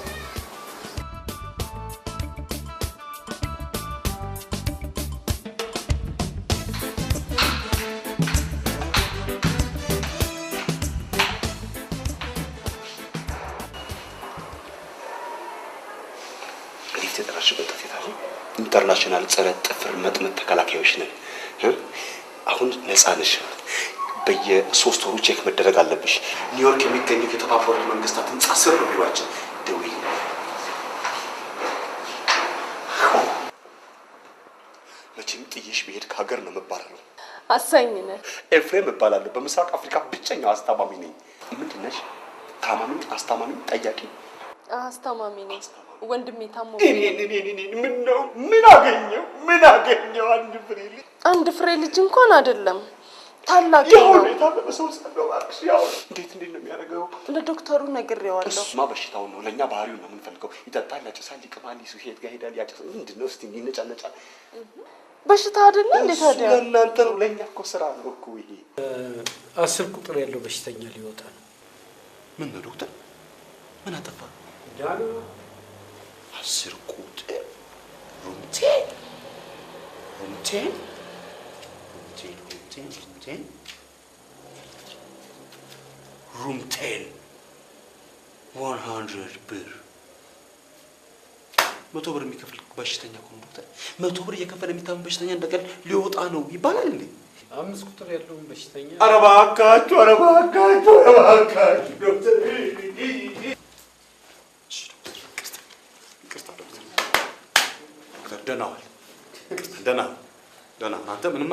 ኢንተርናሽናል ጸረ ጥፍር መጥመጥ ተከላካዮች ነን። አሁን ነፃ ነሽ። በየ3 ወሩ ቼክ መደረግ አለብሽ። ኒውዮርክ የሚገኘው የተባበሩት መንግስታት ህንጻ ስር ነው ቢሮአችን። ደውይ። መቼም ጥዬሽ ብሄድ ከሀገር ነው መባረረው። አሳኝ ነህ። ኤፍሬም እባላለሁ። በምስራቅ አፍሪካ ብቸኛው አስታማሚ ነኝ። ምንድን ነሽ? ታማሚ፣ አስታማሚ፣ ጠያቂ? አስታማሚ ነኝ። ወንድሜ ታሞ ምን ነው? ምን አገኘው? አንድ ፍሬ ልጅ እንኳን አይደለም ታላቅ ነው። እንዴት ነው የሚያደርገው? ለዶክተሩ ነግሬዋለሁ። እሱማ በሽታው ነው። ለኛ ባህሪው ነው የምንፈልገው። ይጠጣል፣ ያጨሳል፣ ይቅማል፣ ይሄድ ጋር ሄዳል፣ ያጨሳል። ምንድነው እስቲ ይነጫነጫል። በሽታ አይደለ እንዴ ታዲያ? ለእናንተ ነው፣ ለኛ እኮ ስራ ነው እኮ ይሄ። 10 ቁጥር ያለው በሽተኛ ሊወጣ ነው። ምን ነው ዶክተር? ምን አጠፋ? ዳኑ 10 ቁጥር ሩም 100 ብር 100 ብር የሚከፍል በሽተኛ እኮ ነው ዶክተር። 100 ብር እየከፈለ የሚታመም በሽተኛ እንደቀል ሊወጣ ነው ይባላል እንዴ? 5 ቁጥር ያለውን በሽተኛ ኧረ እባካችሁ ዶክተር። ደህና ዋል። ደህና አንተ ምንም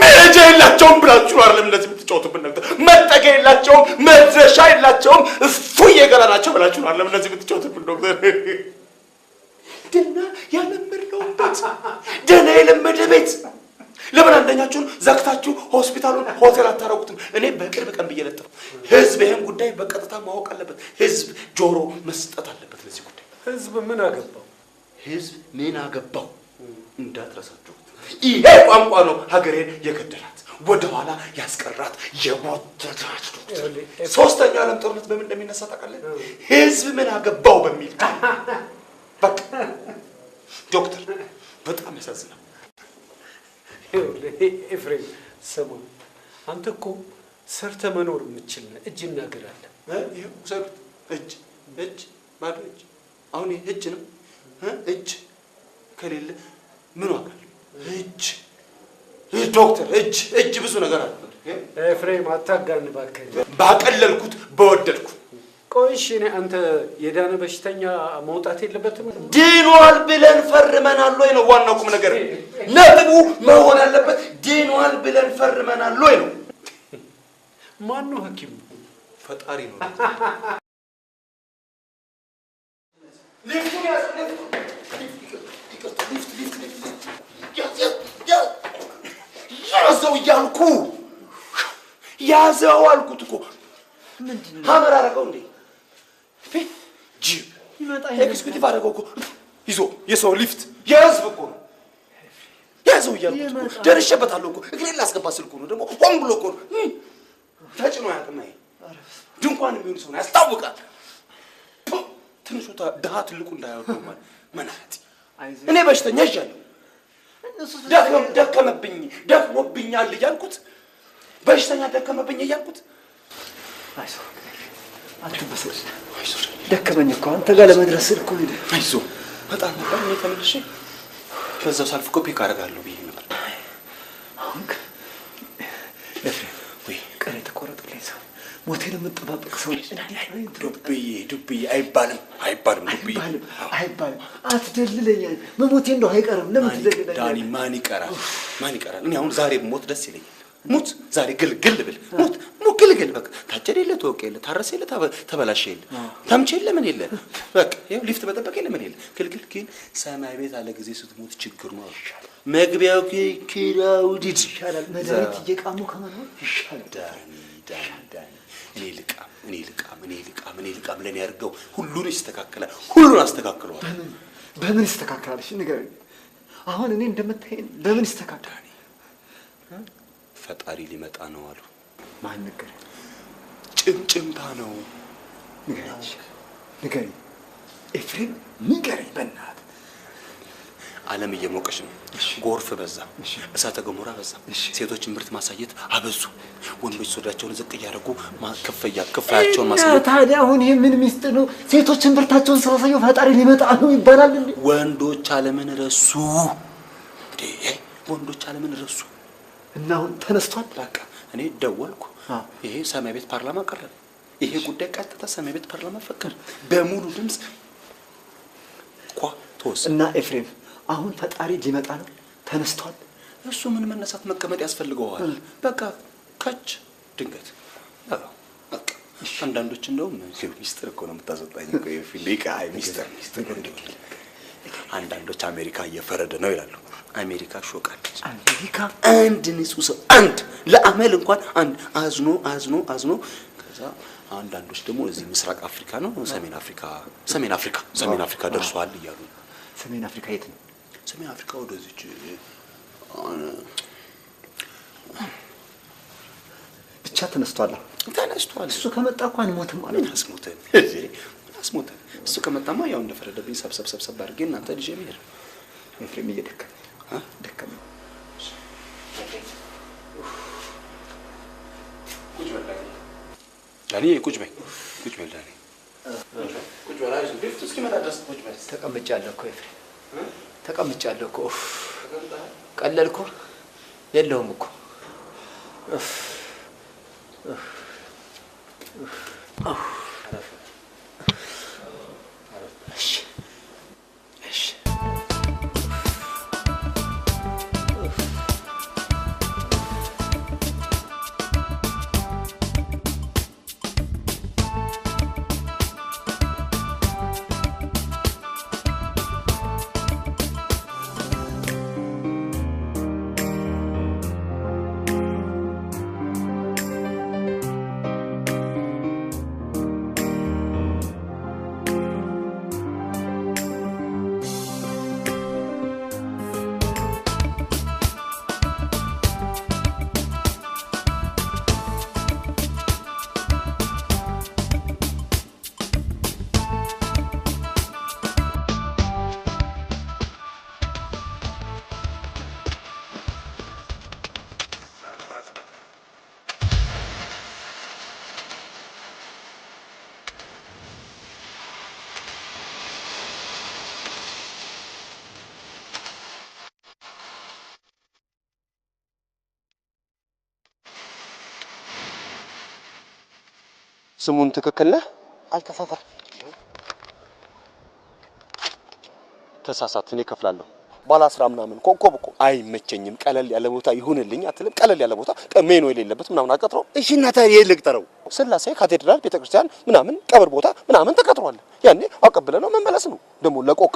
መረጃ የላቸውም ብላችሁ አይደለም እንደዚህ የምትጫወቱብን ነገር መጠጊያ የላቸውም፣ መድረሻ የላቸውም፣ እፉዬ ገላ ናቸው ብላችሁ ነው አይደለም እነዚህ የምትጫወቱብን ዶክተር? ደህና ያለመድነው ቤት፣ ደህና የለመደ ቤት ለምን አንደኛችሁን ዘግታችሁ ሆስፒታሉን ሆቴል አታረጉትም? እኔ በቅርብ ቀን ብዬ ለጥፍ ህዝብ ይሄን ጉዳይ በቀጥታ ማወቅ አለበት። ህዝብ ጆሮ መስጠት አለበት ለዚህ ጉዳይ። ህዝብ ምን አገባው? ህዝብ ምን አገባው እንዳትረሳችሁ። ይሄ ቋንቋ ነው ሀገሬን የገደላት ወደኋላ ያስቀራት የሞተታት። ሶስተኛው ዓለም ጦርነት በምን እንደሚነሳ ታውቃለህ? ህዝብ ምን አገባው በሚል በቃ ዶክተር በጣም ያሳዝናል። ኤፍሬም ስማ፣ አንተ እኮ ሰርተ መኖር የምትችል ነህ። እጅ እናገራለን። ይኸው ሰሩት እጅ ባዶ እጅ። አሁን እጅ ነው እጅ ከሌለ ምን ዋጋ አለው? እጅ ዶክተር እጅ ብዙ ነገር አለ። ኤፍሬም አታጋን እባክህ። ባቀለልኩት በወደድኩ። ቆይ እሺ፣ አንተ የዳነ በሽተኛ መውጣት የለበትም? ድኗል ብለን ፈርመናል ወይ ነው ዋናው ቁም ነገር። ነጥቡ መሆን ያለበት ድኗል ብለን ፈርመናል ወይ ነው። ማን ነው ሐኪሙ? ፈጣሪ ነው። ያዘው እያልኩ ያዘው አልኩት እኮ። ምንድነው ሀመር አደረገው እንዴ? ጂፕ ኤክስኪዩቲቭ አደረገው እኮ ይዞ የሰው ሊፍት የህዝብ እኮ ነው። ያዘው እያልኩት እኮ ደርሼበታለሁ እኮ። እግሬን ላስገባ ስልኩ ነው ደግሞ ሆን ብሎ እኮ ነው ተጭኖ ያቅም። ድንኳን የሚሆን ሰው ነው ያስታውቃል። ትንሹ ድሀ ትልቁ እንዳያወጣው ማለት መናት። እኔ በሽተኛ ይዣለሁ። ደክሞብኛል እያልኩት በሽተኛ ደከመብኝ እያልኩት። አይዞህ አትበሰጭ። ደከመኝ እኮ አንተ ጋር ለመድረስ እኮ ሄደ። አይዞህ በጣም ነበር። እኔ ተመልሼ በዛው ሳልፍ ኮፒ ካደርጋለሁ ብዬ ነበር። አሁን ኤፍሬም ወይ ቀሬ ተቆረጥልኝ ሰው ሞቴን የምጠባበቅ ሰው ዱብዬ አይባልም አትደልለኝ። መሞቴ እንደው አይቀርም። ለምን ትደልለኛለህ? ዳኒ ማን ይቀራል? እኔ አሁን ዛሬ ሞት ደስ ይለኛል። ሙት ዛሬ ግልግል ብል ሙት ግልግል በቃ ታጨደ የለ ተወቀ የለ ታረሰ የለ ተበላሸ የለ ታምቼ የለ ምን የለ በቃ ይኸው ሊፍት በጠበቀ የለ ምን የለ ግልግል። ግን ሰማይ ቤት አለ ጊዜ ስትሞት ችግር ነው ይሻላል። መግቢያው ኪራውዲድ ይሻላል። መድኃኒት እየቃሙ ከመኖር ይሻላል። ዳኒ እኔ ልቃም ለኔ ያርገው። ሁሉን ይስተካከላል። ሁሉን አስተካክለዋል። በምን ይስተካከላል? እሺ ንገረኝ። አሁን እኔ እንደምታየኝ በምን ይስተካከላል? ፈጣሪ ሊመጣ ነው አሉ። ማን ነገር? ጭምጭምታ ነው። ንገረኝ ኤፍሬም ንገረኝ በእናትህ። ዓለም እየሞቀች ነው። ጎርፍ በዛ፣ እሳተ ገሞራ በዛ። ሴቶች ምርት ማሳየት አበዙ። ወንዶች ሶዳቸውን ዝቅ እያደረጉ ክፍያቸውን ማሳየት። ታዲያ አሁን ይሄ ምን ሚስጥር ነው? ሴቶችን ምርታቸውን ስላሳዩ ፈጣሪ ሊመጣ ነው ይባላል እንዴ? ወንዶች ዓለምን ረሱ እንዴ? ወንዶች ዓለምን ረሱ እና አሁን ተነስቷል። በቃ እኔ ደወልኩ። ይሄ ሰማይ ቤት ፓርላማ ቀረበ። ይሄ ጉዳይ ቀጥታ ሰማይ ቤት ፓርላማ ፈቀደ በሙሉ ድምፅ ተወሰነ። እና ኤፍሬም አሁን ፈጣሪ ሊመጣ ነው ተነስቷል። እሱ ምን መነሳት መቀመጥ ያስፈልገዋል። በቃ ከች ድንገት በቃ አንዳንዶች እንደውም ሚስጥር እኮ ነው የምታስወጣኝ እኮ የፊሊቃ ሚስጥር አንዳንዶች አሜሪካ እየፈረደ ነው ይላሉ። አሜሪካ ሾቃለች። አሜሪካ አንድ ንጹህ ሰው አንድ ለአመል እንኳን አንድ አዝኖ ከዛ አንዳንዶች ደግሞ እዚህ ምስራቅ አፍሪካ ነው ሰሜን አፍሪካ ደርሷል እያሉ። ሰሜን አፍሪካ የት ነው? ሰሜን አፍሪካ ወደዚች ብቻ ተነስቷል። እሱ ከመጣ እኮ አንሞትም ማለት ነው። አስሞተን እሱ ከመጣማ ያው እንደፈረደብኝ ሰብሰብ አድርጌ እናንተ ልጅ የሚሄድ ኤፍሬም እየደከመኝ ደከመኝ። ዳኒ ቁጭ በል ዳኒ ቁጭ በል። አይዞህ ቢፍት እስኪመጣ ድረስ ቁጭ በል። ተቀምጫለሁ እኮ ኤፍሬም ተቀምጫለሁ እኮ። ቀለልኩ የለውም እኮ ስሙን ትክክል ነህ? አልተሳሳትኩም። ተሳሳት። እኔ እከፍላለሁ። ባለ 10 ምናምን ኮከብ እኮ አይመቸኝም። ቀለል ያለ ቦታ ይሁንልኝ አትልም? ቀለል ያለ ቦታ ሜኖ የሌለበት ምናምን አቀጥሮ። እሺ እና ታዲያ ልቅጠረው? ስላሴ ካቴድራል ቤተክርስቲያን ምናምን ቀብር ቦታ ምናምን ተቀጥሯል። ያኔ አቀብለ ነው መመለስ ነው። ደግሞ ለቆቅ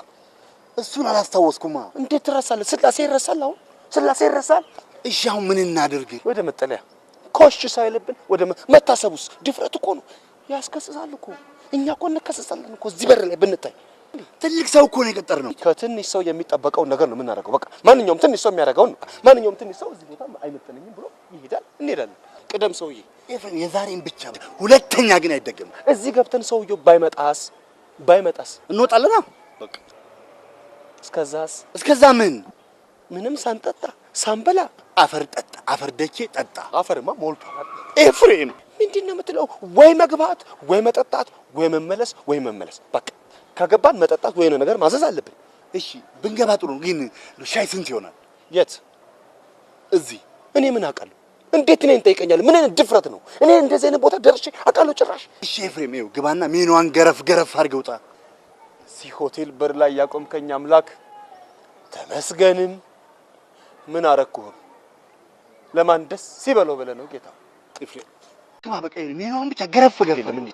እሱን አላስታወስኩማ። እንዴት ትረሳለህ? ስላሴ ይረሳል? አሁን ስላሴ ይረሳል? እሺ አሁን ምን እናድርግ? ወደ መጠለያ ኮሽ ሳይልብን ወደ መታሰቡስ ድፍረት እኮ ነው። ያስከስሳል እኮ። እኛ እኮ እንከሰሳለን እኮ እዚህ በር ላይ ብንታይ። ትልቅ ሰው እኮ ነው የቀጠርነው። ከትንሽ ሰው የሚጠበቀውን ነገር ነው የምናደርገው። በቃ ማንኛውም ትንሽ ሰው የሚያደርገውን ነው። ማንኛውም ትንሽ ሰው እዚህ ቦታ አይመጥነኝም ብሎ ይሄዳል። እንሄዳለን። ቅደም ሰውዬ። ኤፍሬም የዛሬን ብቻ ሁለተኛ ግን አይደገምም። እዚህ ገብተን ሰውዬው ባይመጣስ እንወጣለና በቃ። እስከዛ ምንም ሳንጠጣ ሳንበላ አፈር ጠጣ፣ አፈር ደቼ ጠጣ። አፈርማ ሞልቷል። ኤፍሬም ምንድን ነው የምትለው? ወይ መግባት ወይ መጠጣት ወይ መመለስ በቃ። ከገባን መጠጣት ወይ ነገር ማዘዝ አለብን። እሺ ብንገባ ጥሩ ነው። ግን ሻይ ስንት ይሆናል? የት? እዚህ። እኔ ምን አውቃለሁ? እንዴት እኔን ጠይቀኛለህ? ምን አይነት ድፍረት ነው? እኔ እንደዚህ አይነት ቦታ ደርሼ አውቃለሁ ጭራሽ? እሺ ኤፍሬም ይኸው ግባና ሜኗን ገረፍ አድርገህ ውጣ። እዚህ ሆቴል በር ላይ ያቆምከኝ አምላክ ተመስገንም። ምን አረኩህ? ለማን ደስ ሲበለው ብለህ ነው ጌታ? ኤፍሬም ግባ በቃ። ሜኗን ብቻ ገረፍ ምን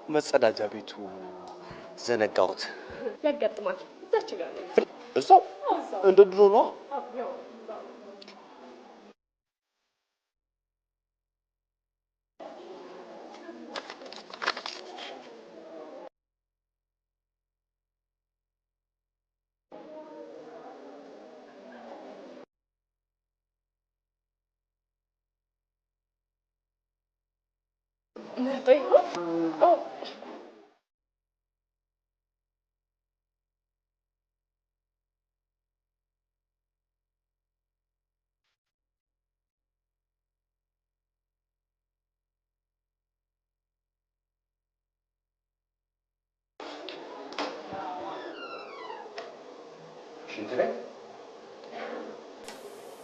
መጸዳጃ ቤቱ ዘነጋሁት። ያጋጥማል። እዛች ጋር ነው። እዛው እንደ ድሮ ነው።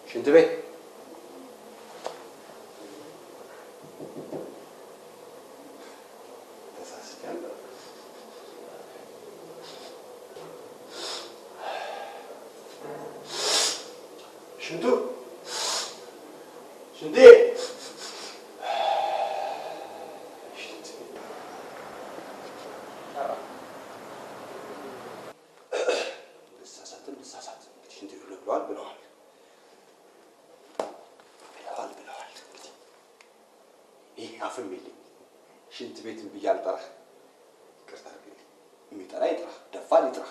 ሽንት ቤት ሽንት ቤትን ብዬ አልጠራህ። ይቅርታ አድርግልኝ። የሚጠራ ይጥራ፣ ደፋር ይጥራ።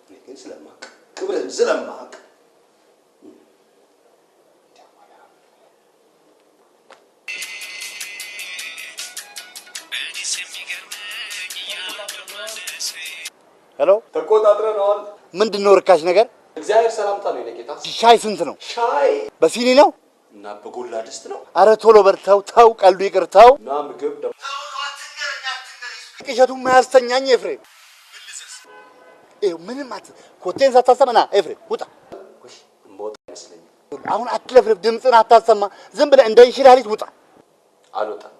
እኔ ግን ስለማቅ ክብርህን ስለማቅ ሄሎ፣ ተቆጣጥረነዋል። ምንድን ነው ርካሽ ነገር? እግዚአብሔር ሰላምታ ነው የኔ ጌታ። ሻይ ስንት ነው? ሻይ በሲኒ ነው እና በጎላ ድስት ነው። አረ ቶሎ በርተው፣ ተው ቀልዱ ይቅርታው። እና ምግብ ደግሞ ቅዠቱ ማያስተኛኝ ኤፍሬም። ምንም ኮቴን ሳታሰማ ና ኤፍሬም ውጣ። እምወጣ አይመስለኝም። አሁን አትለፍልፍ፣ ድምፅን አታሰማ። ዝም ብለህ እንደ እንሽላሊት ውጣ። አልወጣም።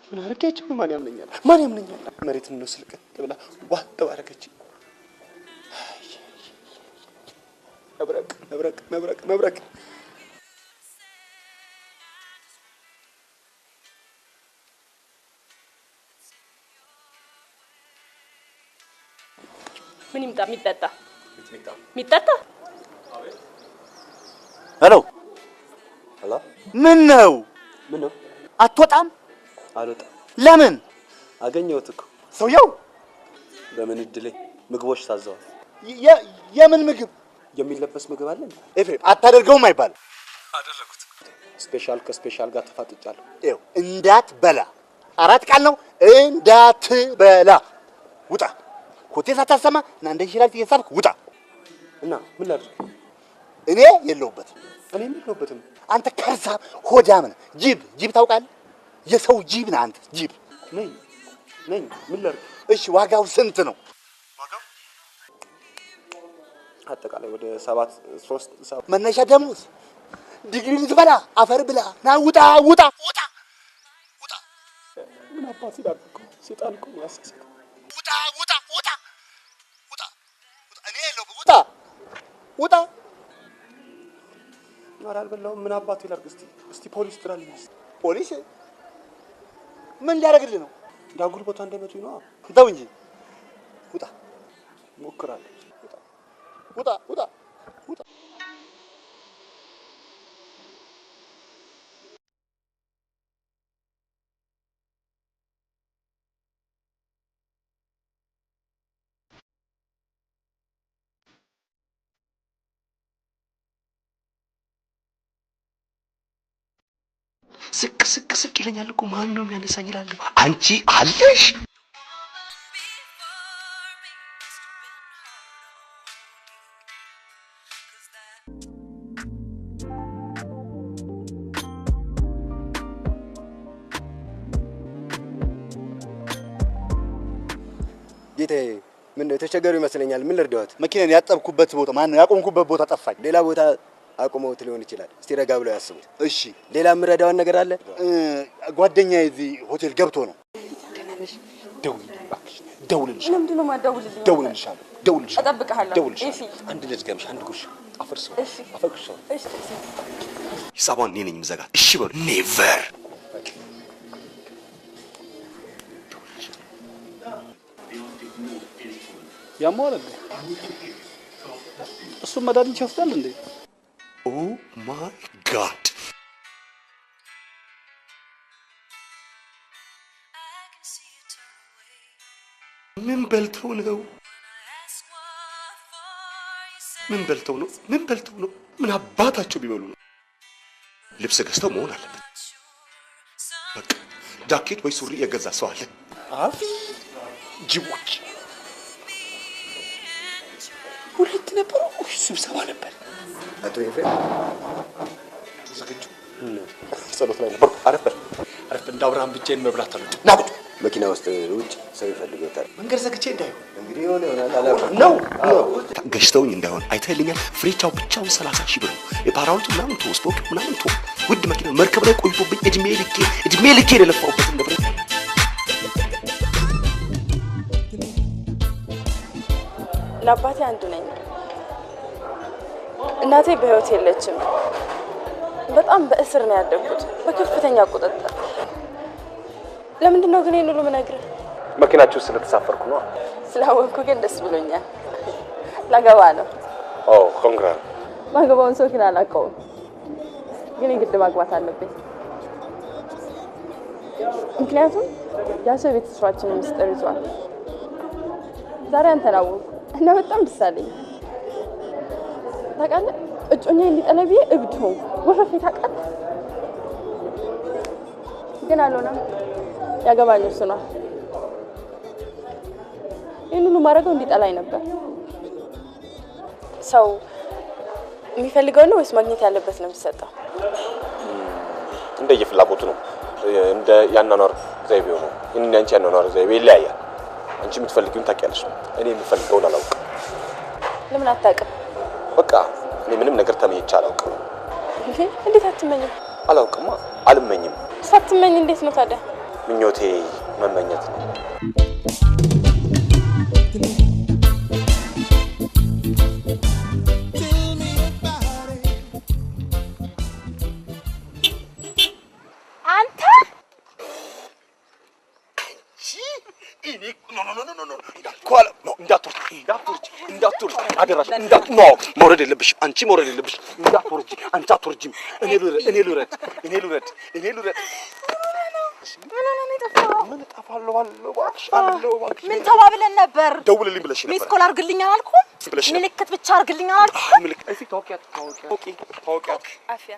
ምን አረጋችሁ? ማን ያምነኛል? ማን ያምነኛል? መሬትን ነው ስልክ ብላ ዋጥ ባረከች። መብረቅ መብረቅ መብረቅ መብረቅ ምን ይምጣ? የሚጠጣ የሚጠጣ? ሄሎ ሄሎ፣ ምን ነው? ምን ነው? አትወጣም? አልወጣም። ለምን? አገኘሁት እኮ ሰውየው። በምን እድሌ ምግቦች ታዘዋል። የምን ምግብ? የሚለበስ ምግብ አለ። ኤፍሬም አታደርገውም አይባልም። አደረኩት። ስፔሻል ከስፔሻል ጋር ተፋጥጫለሁ። ይኸው እንዳትበላ፣ 4 ቃል ነው። እንዳትበላ ውጣ። ኮቴ ሳታሰማ እና እንደ ሽላል እየሳብክ ውጣ። እና ምን ላድርግ? እኔ የለሁበትም። እኔም የለሁበትም። አንተ ከርሳ ሆዳም ነህ። ጅብ ታውቃለህ? የሰው ጅብ ነህ አንተ። ጅብ ነኝ። ምን ላድርግ? እሺ ዋጋው ስንት ነው? አጠቃላይ ወደ 7 መነሻ ደሞዝ ዲግሪ ልትበላ አፈር ብላ ና ውጣ ውጣ ውጣ ውጣ። ምን አባት ይላል እኮ ሰይጣን እኮ ያሳሰተ። ውጣ ውጣ ውጣ ውጣ ውጣ። እኔ የለሁም። ውጣ ውጣ። ኧረ አልበላሁም። ምን አባት ይላል? እስቲ ፖሊስ ጥራልኝ። ፖሊስ ምን ሊያደርግልህ ነው? ዳጉል ቦታ እንደመቱኝ ነው። ተው እንጂ ውጣ። ሞክራለሁ። ውጣ ውጣ ውጣ። ስቅ ይለኛል እኮ ማን ነው የሚያነሳኝ ይላል። አንቺ አለሽ ጌታዬ። ምን ነው የተቸገሩ ይመስለኛል። ምን ልርዳዎት? መኪናን ያጠብኩበት ቦታ ማን ነው? ያቆምኩበት ቦታ ጠፋኝ። ሌላ ቦታ አቁመውት ሊሆን ይችላል። እስቲ ረጋ ብለው ያስቡት። እሺ ሌላ የምረዳውን ነገር አለ? ጓደኛዬ እዚህ ሆቴል ገብቶ ነው። ደውልልሽ። ለምንድን ነው የማትደውልልኝ? ደውልልሻለሁ። እጠብቅሃለሁ። እሺ አንድ ልዝጋብሽ፣ አንድ ጉርሻ አፈርሰው። እሺ አፈርሰው። እሺ ሂሳቧን እኔ ነኝ የምዘጋት። እሺ በሉ። ኔቨር ያሟል እንዴ? እሱ መድኃኒት ይወስዳል እንዴ? ኦ ማይ ጋድ! ምን በልተው ነው? ምን አባታቸው ቢበሉ ነው? ልብስ ገዝተው መሆን አለበት። በቃ ጃኬት ወይ ሱሪ የገዛ ሰው አለ? አፊ ጅቦች ሁለት ነበሩ። ስብሰባ ነበር። አቶ ኤፍሬም ዝግጁ ጸሎት ላይ ነበር። አረፈ እንደ አብርሃም ብቻዬን መብላት አለች። ና ቁጭ። መኪና ውስጥ ውጭ ሰው ይፈልጎታል። መንገድ ዘግቼ እንዳይሆን እንግዲህ ይሆናል። አላውቅም ነው ገሽተውኝ እንዳይሆን አይተህልኛል። ፍሬቻው ብቻውን 30,000 ብር ነው። የፓራውልቱ ምናምን ተወው፣ ስቶክ ምናምን ተወው። ውድ መኪና መርከብ ላይ ቆይቶብኝ እድሜ ልኬ የለፋሁበትን ንብረት ለአባቴ አንዱ ነኝ። እናቴ በህይወት የለችም። በጣም በእስር ነው ያደግኩት፣ በከፍተኛ ቁጥጥር። ለምንድን ነው ግን ይሄን ሁሉ የምነግርህ? መኪናችሁ ስለተሳፈርኩ ነው። ስላወቅኩ ግን ደስ ብሎኛል። ላገባ ነው። ኦ ኮንግራ። ማገባውን ሰው ግን አላውቀውም፣ ግን የግድ ማግባት አለብኝ። ምክንያቱም ያ ሰው ቤተሰባችንን ምስጢር ይዟል። ዛሬ አንተን አወቅኩ እና በጣም ደስ አለኝ። ታውቃለህ፣ እጮኛዬ እንዲጠላ ብዬ እብድ ሆንኩ። ወፈፌ ታውቃለህ፣ ግን አልሆነም። ያገባኝ እሱ ነው። ይህን ሁሉ ማድረገው እንዲጠላኝ ነበር። ሰው የሚፈልገው ነው ወይስ ማግኘት ያለበት ነው የሚሰጠው? እንደየፍላጎቱ ነው። እንደ ያኗኗር ዘይቤው ነው። አንቺ ያኗኗር ዘይቤ ይለያያል። አንቺ የምትፈልጊውን ታውቂያለሽ፣ እኔ የምፈልገውን አላውቅም። ለምን አታውቅም? በቃ እኔ ምንም ነገር ተመይቼ አላውቅም። እንዴት አትመኝም? አላውቅማ አልመኝም። ሳትመኝ እንዴት ነው ታዲያ? ምኞቴ መመኘት ነው። አንተ እንዳትወርጂ አደራሽ መውረድ የለብሽም አንቺ መውረድ የለብሽም እንዳትወርጂ አንቺ አትወርጂም እኔ ልውረድ ምን እጠፋለሁ ምን ተባብለን ነበር ደውልልኝ ብለሽ ነበር ሚስ ኮል አድርግልኝ አላልኩም ምልክት ብቻ አድርግልኝ አላልኩም ምልክት ታውቂያት አፍያ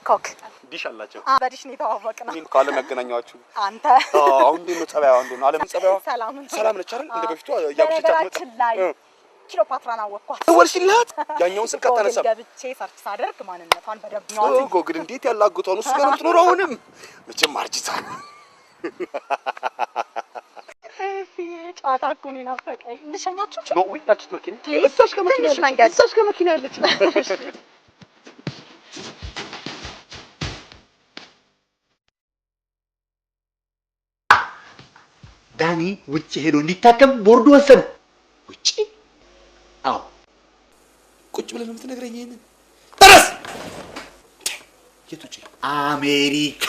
ኮክ ዲሽ አላቸው በዲሽ ነው የተዋወቅነው ምን ካለ መገናኛችሁ አንተ አሁን እንደ መጸባያው እንደሆነ አለም ጸባያው ሰላም ነች አይደል እንደ በፊቱ ያብቻት ክሊዮፓትራን አወቅኳት ደወልሽላት ያኛውን ስልክ አታነሳም ገብቼ ሰርች ሳደርግ ማንነቷን በደንብ ነው ጎግል እንዴት ያላግቷ ነው እሱ ጋር የምትኖረው አሁንም መቼም አርጅታ ጫታ እኮ ነው ናፈቀኝ ልሸኛችሁ ነው ወጣችሁ መኪና እዛሽ ከመኪና ያለች ዳኒ ውጭ ሄዶ እንዲታከም ቦርዱ ወሰነ ውጭ አዎ ቁጭ ብለን የምትነግረኝ ይሄንን ተረስ የት ውጭ አሜሪካ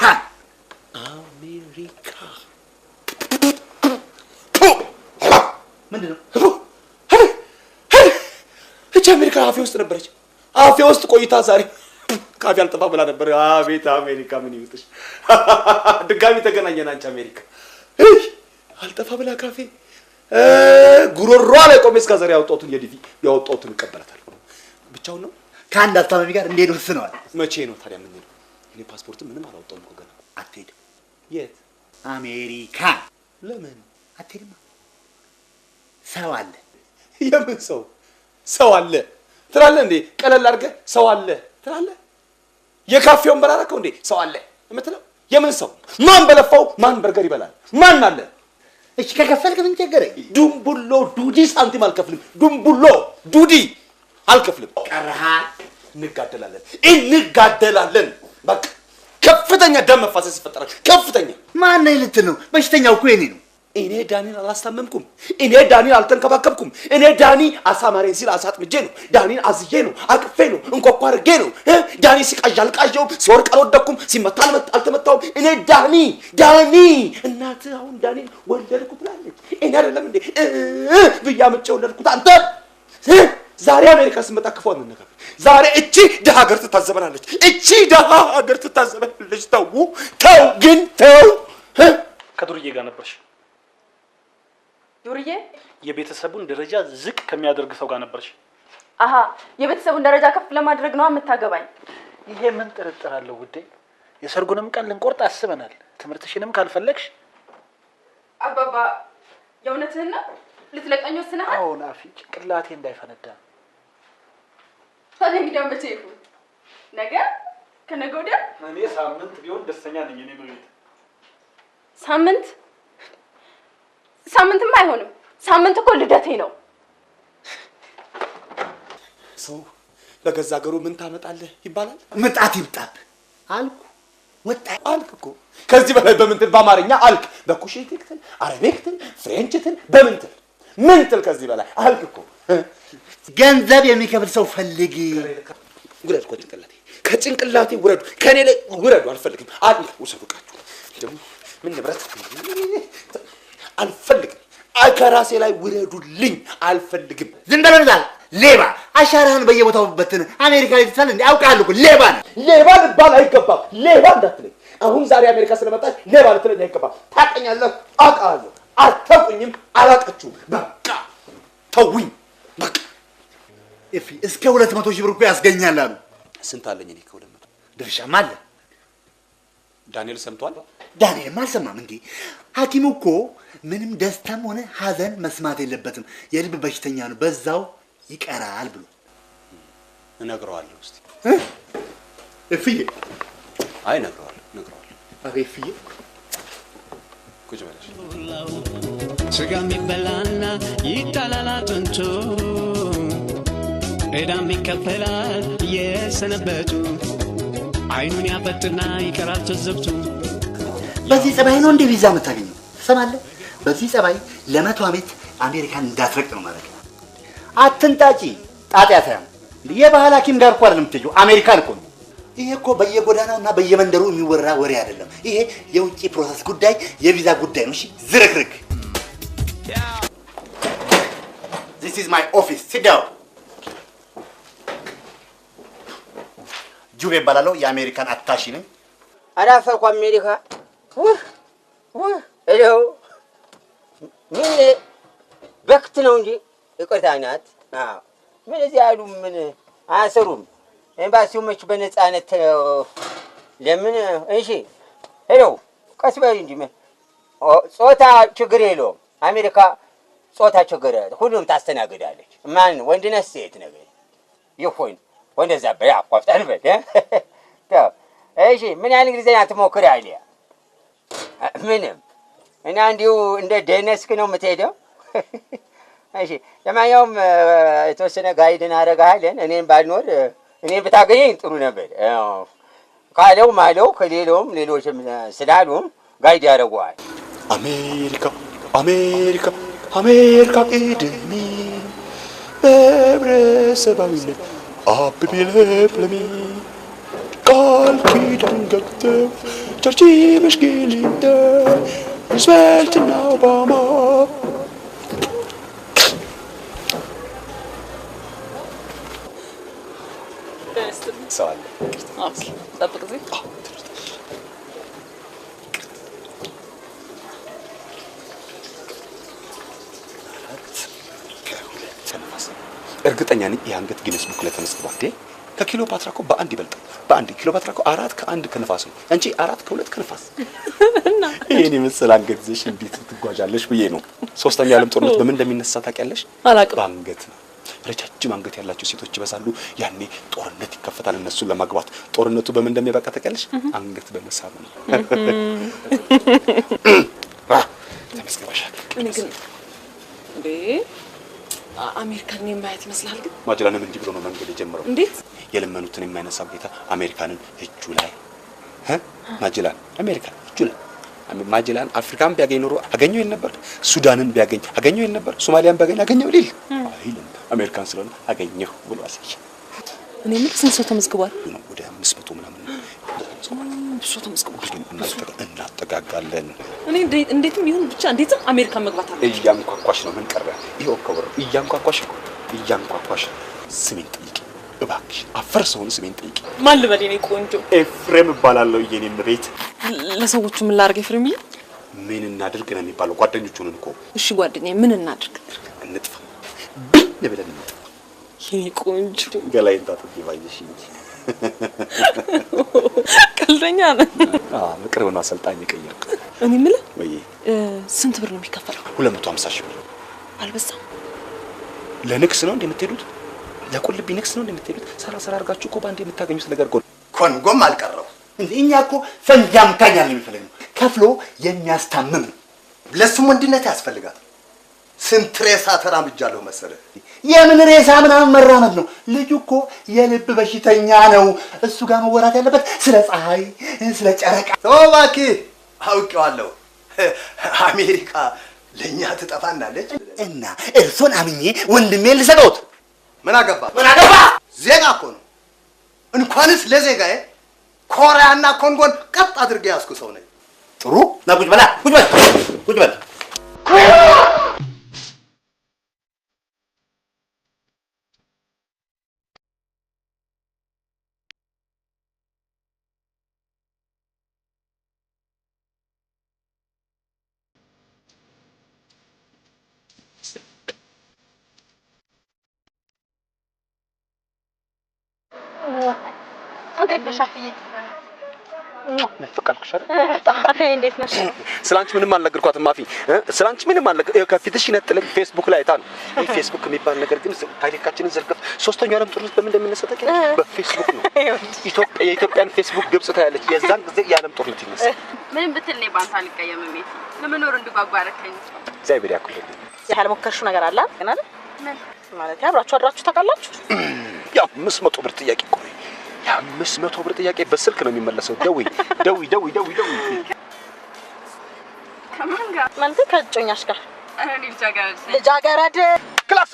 ምንድን ነው እቺ አሜሪካ አፌ ውስጥ ነበረች አፌ ውስጥ ቆይታ ዛሬ ካፌ አልጠፋ ብላ ነበር አቤት አሜሪካ ምን ይውጥሽ ድጋሚ ተገናኘን አንቺ አሜሪካ አልጠፋ ብላ ካፌ ጉሮሯ ላይ ቆሜ እስከ ዛሬ ያወጣሁትን የዲቪ ያወጣሁትን እቀበላታለሁ ብቻውን ነው ከአንድ አስታማሚ ጋር እንዴት ወስነዋል መቼ ነው ታዲያ ምን ነው እኔ ፓስፖርት ምንም አላወጣሁም እኮ ገና አትሄድም የት አሜሪካ ለምን አትሄድም ሰው አለ የምን ሰው አለ ትላለህ እንዴ ቀለል አድርገህ ሰው አለ ትላለህ የካፌውን በራራከው እንዴ ሰው አለ የምትለው የምን ሰው ማን በለፋው ማን በርገር ይበላል ማን አለ እሺ ከከፈልክ ምን ቸገረኝ ዱምቡሎ ዱዲ ሳንቲም አልከፍልም ዱምቡሎ ዱዲ አልከፍልም ቀረሃ እንጋደላለን በቃ ከፍተኛ ደም መፋሰስ ይፈጠራል ከፍተኛ ማን ነው ልትል ነው በሽተኛው እኮ የኔ ነው እኔ ዳኒን አላስታመምኩም እኔ ዳኒን አልተንከባከብኩም እኔ ዳኒ አሳማሬን ሲል አሳጥምጄ ነው ዳኒን አዝዬ ነው አቅፌ ነው እንቆቋ አድርጌ ነው ዳኒ ሲቃዣ አልቃዣው ሲወርቅ አልወደኩም ሲመታ አልተመታውም እኔ ዳኒ እናት አሁን ዳኒን ወለድኩ ትላለች እኔ አይደለም እንዴ ብያምጬ ወለድኩት አንተ ዛሬ አሜሪካ ስመጣ ክፉ አንነጋገር ዛሬ እቺ ደሃ ሀገር ትታዘበናለች እቺ ደሃ ሀገር ትታዘበናለች ተው ግን ከዱርዬ ጋር ነበርሽ ዱርዬ የቤተሰቡን ደረጃ ዝቅ ከሚያደርግ ሰው ጋር ነበርሽ አሃ የቤተሰቡን ደረጃ ከፍ ለማድረግ ነው የምታገባኝ ይሄ ምን ጥርጥር አለው ውዴ የሰርጉንም ቀን ልንቆርጥ አስበናል ትምርትሽንም ካልፈለግሽ አባባ የእውነትህን ነው ልትለቀኝ ወስነሃል አዎ ናፊ ጭንቅላቴ እንዳይፈነዳ ታዲያ እንግዲህ መቼ ይሁን ነገ ከነገ ወዲያ እኔ ሳምንት ቢሆን ደስተኛ ነኝ እኔ ነው ሳምንትም አይሆንም ሳምንት እኮ ልደቴ ነው ሰው ለገዛ ሀገሩ ምን ታመጣለህ ይባላል ምጣት ይምጣብ አልኩ ወጣ አልክ እኮ ከዚህ በላይ በምንትል በአማርኛ አልክ በኩሽቲክትን አረቤክትን ፍሬንችትን በምንትል ምንትል ከዚህ በላይ አልክ እኮ ገንዘብ የሚከፍል ሰው ፈልጊ ውረድ ከጭንቅላቴ ውረዱ ከኔ ላይ ውረዱ አልፈልግም አልክ ወሰዱቃችሁ ደግሞ ምን ንብረት አልፈልግም ከራሴ ላይ ውረዱልኝ አልፈልግም ዝም በለውታል ሌባ አሻራህን በየቦታው በተነ አሜሪካ ላይ ትሳል እንዴ አውቃለሁ እኮ ሌባ ልባል አይገባም ሌባ እንዳትለኝ አሁን ዛሬ አሜሪካ ስለመጣች ሌባ ልትለኝ አይገባም ታቀኛለህ አውቃለሁ አታውቁኝም አላውቃችሁም በቃ ተውኝ በቃ እፊ እስከ 200 ሺህ ብር እኮ ያስገኛል አሉ ስንት አለኝ እኔ ከ200 ድርሻም አለ ዳንኤል ሰምቷል ዳንኤል ማሰማም እንዴ ሐኪሙ እኮ ምንም ደስታም ሆነ ሐዘን መስማት የለበትም የልብ በሽተኛ ነው በዛው ይቀራል ብሎ እነግረዋለሁ እስቲ እፍዬ አይ እነግረዋለሁ አሬ እፍዬ ቁጭ በለሽ ስጋ የሚበላና ይጣላል አጥንቱ ዕዳም ይከፈላል የሰነበቱ አይኑን ያፈጥና ይቀራል ተዘብቶ በዚህ ጸባይ ነው እንደ ቪዛ የምታገኘው ትሰማለህ በዚህ ጸባይ ለ100 ዓመት አሜሪካን እንዳትረቅ ነው ማለት አትንጣጪ ጣጣያታም የባህል ሐኪም ጋር እኮ አይደለም የምትሄጂው አሜሪካን እኮ ነው ይሄ እኮ በየጎዳናውና በየመንደሩ የሚወራ ወሬ አይደለም ይሄ የውጪ ፕሮሰስ ጉዳይ የቪዛ ጉዳይ ነው እሺ ዝርክርክ This is my office sit down ጁቬ ባላለው የአሜሪካን አታሺ ነኝ አራፈርኩ አሜሪካ እለው ምን በክት ነው እንጂ ይቅርታ ናት ምን እዚህ ያሉ ምን አያሰሩም ኤምባሲው መች በነፃነት ለምን እሺ ሄሎ ቀስ በይ እንጂ ጾታ ችግር የለውም አሜሪካ ጾታ ችግር ሁሉም ታስተናግዳለች ማን ወንድና ሴት ነገር ይሁን ወንደዛ በያ ቆፍጣን በል እሺ ምን ያህል እንግሊዝኛ ትሞክራለህ ምንም እና እንዲሁ እንደ ደነስክ ነው የምትሄደው እሺ ለማንኛውም የተወሰነ ጋይድን አደርግሃለን እኔም ባልኖር እኔም ብታገኘኝ ጥሩ ነበር ካለው ማለው ከሌለውም ሌሎችም ስላሉም ጋይድ ያደርጉሃል አሜሪካ አሜሪካ አሜሪካ ቅድሚ በህብረተሰባዊነት አብቢ ለምለሚ ቃል ኪዳን ገብተው ቸርች በሽግሊንደ ሩዝቬልትና ኦባማ ሰው አለ ኦኬ ጠብቅ እዚህ እርግጠኛ ነኝ የአንገት ጊነስ ቡክ ላይ ተመዝግቧል እንዴ ከኪሎፓትራ እኮ በአንድ ይበልጣል በአንድ ኪሎፓትራ እኮ 4 ከ1 ከነፋስ ነው አንቺ 4 ከ2 ከነፋስ ይሄን የመሰለ አንገት ይዘሽ እንዴት ትጓዣለሽ ብዬ ነው ሶስተኛው ዓለም ጦርነት በምን እንደሚነሳ ታውቂያለሽ በአንገት ነው ረጃጅም አንገት ያላቸው ሴቶች ይበዛሉ ያኔ ጦርነት ይከፈታል እነሱን ለማግባት ጦርነቱ በምን እንደሚያበቃ ታውቂያለሽ አንገት በመሳብ ነው ተመስገባሻል እኔ ግን እንዴ አሜሪካን የማያት ይመስላል ግን ማጅላንም እንዲህ ብሎ ነው መንገድ የጀመረው እንዴት የለመኑትን የማይነሳው ጌታ አሜሪካንን እጁ ላይ ማጅላን አሜሪካን እጁ ላይ ማጅላን አፍሪካን ቢያገኝ ኖሮ አገኘው ነበር ሱዳንን ቢያገኝ አገኘው ነበር ሶማሊያን ቢያገኝ አገኘው ሊል አይልም አሜሪካን ስለሆነ አገኘው ብሎ አሰች እኔ ምን ስንት ሰው ተመዝግቧል ወደ 500 ምናምን ሰው ተመዝግቧል እናጠጋጋለን እኔ እንዴትም ይሁን ብቻ እንዴትም አሜሪካን መግባት አለ እያንኳኳሽ ነው ምን ቀረ ይሄው ከወረ እያንኳኳሽ ስሜን ጠይቂ እባክሽ አፈርሰውን ስሜን ጠይቂ ማን ልበል እኔ ቆንጆ ኤፍሬም እባላለሁ የኔም ቤት ለሰዎቹ ምን ላድርግ ኤፍሬምዬ ምን እናድርግ ነው የሚባለው ጓደኞቹን እኮ እሺ ጓደኛዬ ምን እናድርግ እንጥፋ ለበለን እንጥፋ የኔ ቆንጆ ገላይን ታጥቢ ባይሽ እንጂ ቀልደኛ ነህ በቅርብ ነው አሰልጣኝ ቀየርኩ እኔ የምልህ ወይ ስንት ብር ነው የሚከፈለው 250 ሺህ ብር አልበዛም ለንክስ ነው እንደምትሄዱት ለቁልቢ ንክስ ነው እንደምትሄዱት ሰራ አድርጋችሁ እኮ ባንዴ የምታገኙት ነገር ኮንጎም አልቀረው እኛ እኮ ፈንጃም ታኛል የሚፈልገው ከፍሎ የሚያስታምም ለሱም ወንድነት ያስፈልጋል ስንት ሬሳ ተራምጃለሁ መሰለህ የምን ሬሳ ምናምን መራመድ ነው ልጁ እኮ የልብ በሽተኛ ነው እሱ ጋር መወራት ያለበት ስለ ፀሐይ ስለ ጨረቃ ቶባኪ አውቄዋለሁ አሜሪካ ለኛ ትጠፋናለች እና እርሶን አምኜ ወንድሜ ልሰጠውት ምን አገባ ዜጋ እኮ ነው እንኳንስ ለዜጋዬ ኮሪያና ኮንጎን ቀጥ አድርጌ ያስኩ ሰው ነኝ ጥሩ ና ቁጭ በል እንዴት ነሽ አፍዬ? ነፍቀርኩሽ አይደል? ጣጣ እንዴት ነሽ? ስላንቺ ምንም አልነገርኳትም ማፊ ስላንቺ ምንም አልነገር ከፊትሽ ይነጥልኝ ፌስቡክ ላይ ታን ፌስቡክ የሚባል ነገር ግን ታሪካችንን ዘርግፍ ሶስተኛው ዓለም ጦርነት በምን እንደሚነሳ ታውቂያለሽ? በፌስቡክ ነው የኢትዮጵያን ፌስቡክ ግብጽ ታያለች የዛን ጊዜ የዓለም ጦርነት ይነሳ ምንም ብትል ነው ባንታ አልቀየምም ቤት ለመኖር እንድጓጓ አረከኝ እግዚአብሔር ያክልልኝ ያህል ሞከርሽው ነገር አለ አይደል? ምን ማለት አብራችሁ አድራችሁ ታውቃላችሁ? ያው 500 ብር ጥያቄ እኮ 500 ብር ጥያቄ በስልክ ነው የሚመለሰው። ደዊ ከማን ጋር ማለት ከጮኛሽ ጋር እኔ ልጃገረድ ክላስ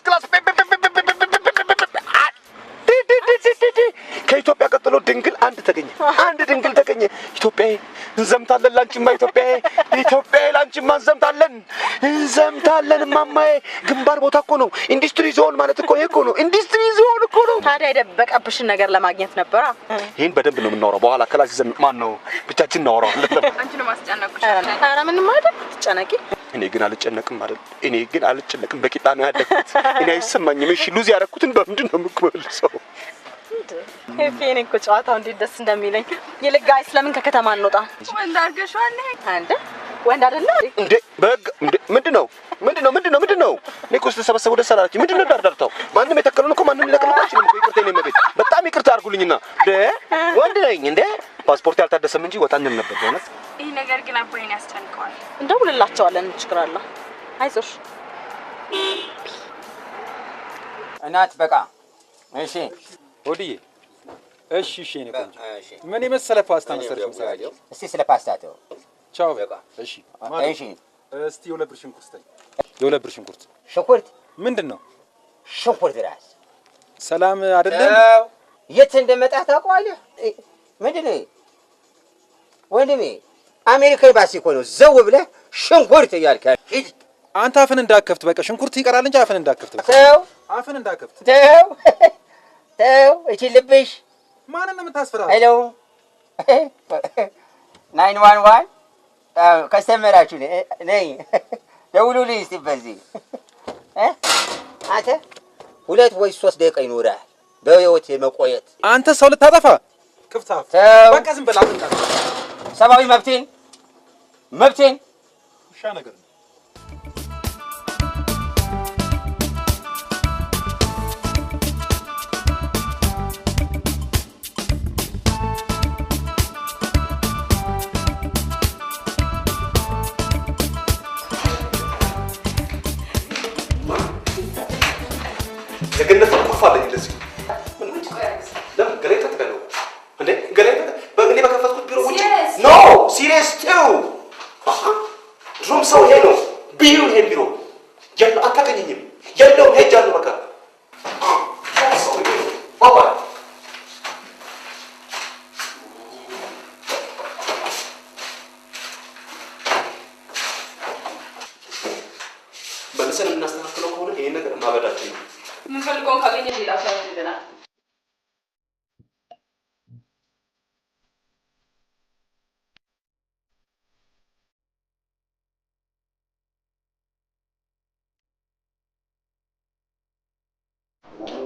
ከኢትዮጵያ ቀጥሎ ድንግል አንድ ድንግል ተገኘ። ኢትዮጵያዬ እንዘምታለን ላንቺማ ኢትዮጵያዬ ላንቺማ እንዘምታለን ማማዬ። ግንባር ቦታ እኮ ነው። ኢንዱስትሪ ዞን ማለት እኮ ይሄ እኮ ነው። ኢንዱስትሪ ዞን እኮ ነው። ታዲያ የደበቀብሽን ነገር ለማግኘት ነበር። ይሄን በደንብ ነው የምናወራው። በኋላ ክላስ ይዘን ማን ነው ብቻችን እናወራዋለን። አንቺ ነው ማስጨነቅሽ። ኧረ ምንም አይደል፣ ትጨነቂ። እኔ ግን አልጨነቅም በቂጣ ነው ያደግኩት። እኔ አይሰማኝም። እሺ ሉዝ ያደረኩትን በምንድን ነው የምትመልሰው? ሄፒን እኮ ጨዋታው እንዴት ደስ እንደሚለኝ። ይልቅ ጋይስ ለምን ከከተማ እንወጣ? ወንድ አድርገሽዋል አንዴ። ወንድ አይደለ እንዴ? በግ እንዴ? ምንድነው? እኔ እኮ ተሰበሰቡ ደስ አላችሁ። ምንድነው ዳርዳርታው? ማንንም የተከለውን እኮ ማንንም ሊለቅልባችሁ ነው። ይቅርታ ነው መቤት፣ በጣም ይቅርታ አድርጉልኝና ወንድ ነኝ እንዴ? ፓስፖርት ያልታደሰም እንጂ ወጣ እንል ነበር በእውነት። ይሄ ነገር ግን አባይን ያስጨንቀዋል። እንደውልላቸዋለን፣ ችግር አለ። አይዞሽ እናት በቃ እሺ ወዲዬ እሺ እኔ ቆንጆ ምን የመሰለ ፓስታ መሰለሽ መሰለኝ። እስቲ ስለ ፓስታ ተው። ቻው በቃ እሺ። እስቲ የሁለት ብር ሽንኩርት ስጠኝ። የሁለት ብር ሽንኩርት ምንድን ነው? ሽንኩርት ራስ ሰላም አይደለም። የት እንደመጣ ታውቀዋለህ? ምንድን ነው ወንድሜ? አሜሪካ ኤምባሲ እኮ ነው። ዘው ብለህ ሽንኩርት እያልክ ሂድ። አንተ አፍን እንዳከፍት በቃ ሽንኩርት ይቀራል እንጂ አፍን እንዳከፍት። ተው አፍን እንዳከፍት ተው። እቺ ልብሽ ማንን ነው የምታስፈራው? ሄሎ 911 ከስተመራችሁ ነኝ። ደውሉልኝ እስቲ በዚህ አንተ 2 ወይ 3 ደቂቃ ይኖራል በህይወት የመቆየት። አንተ ሰው ልታጠፋ ክፍታፍ። በቃ ዝም በል አትንጣ። ሰብአዊ መብቴን ውሻ ነገር ነው። የገነት ቆፋለኝ ለዚህ ለምን ገለይታ ተቀለው እንዴ? ገለይታ በእኔ በከፈትኩት ቢሮ ውጪ ኖ ሲሪየስ ቱ ድሮም ሰው ይሄ ነው ቢሮ ያለው አታገኘኝም። ያለውን ሄጃለሁ በቃ ባባ በልሰን የምናስተካክለው ከሆነ ይሄን ነገር ማበዳችን ነው። ምን ፈልገው ካገኘ ሌላ ሰው ይደናል።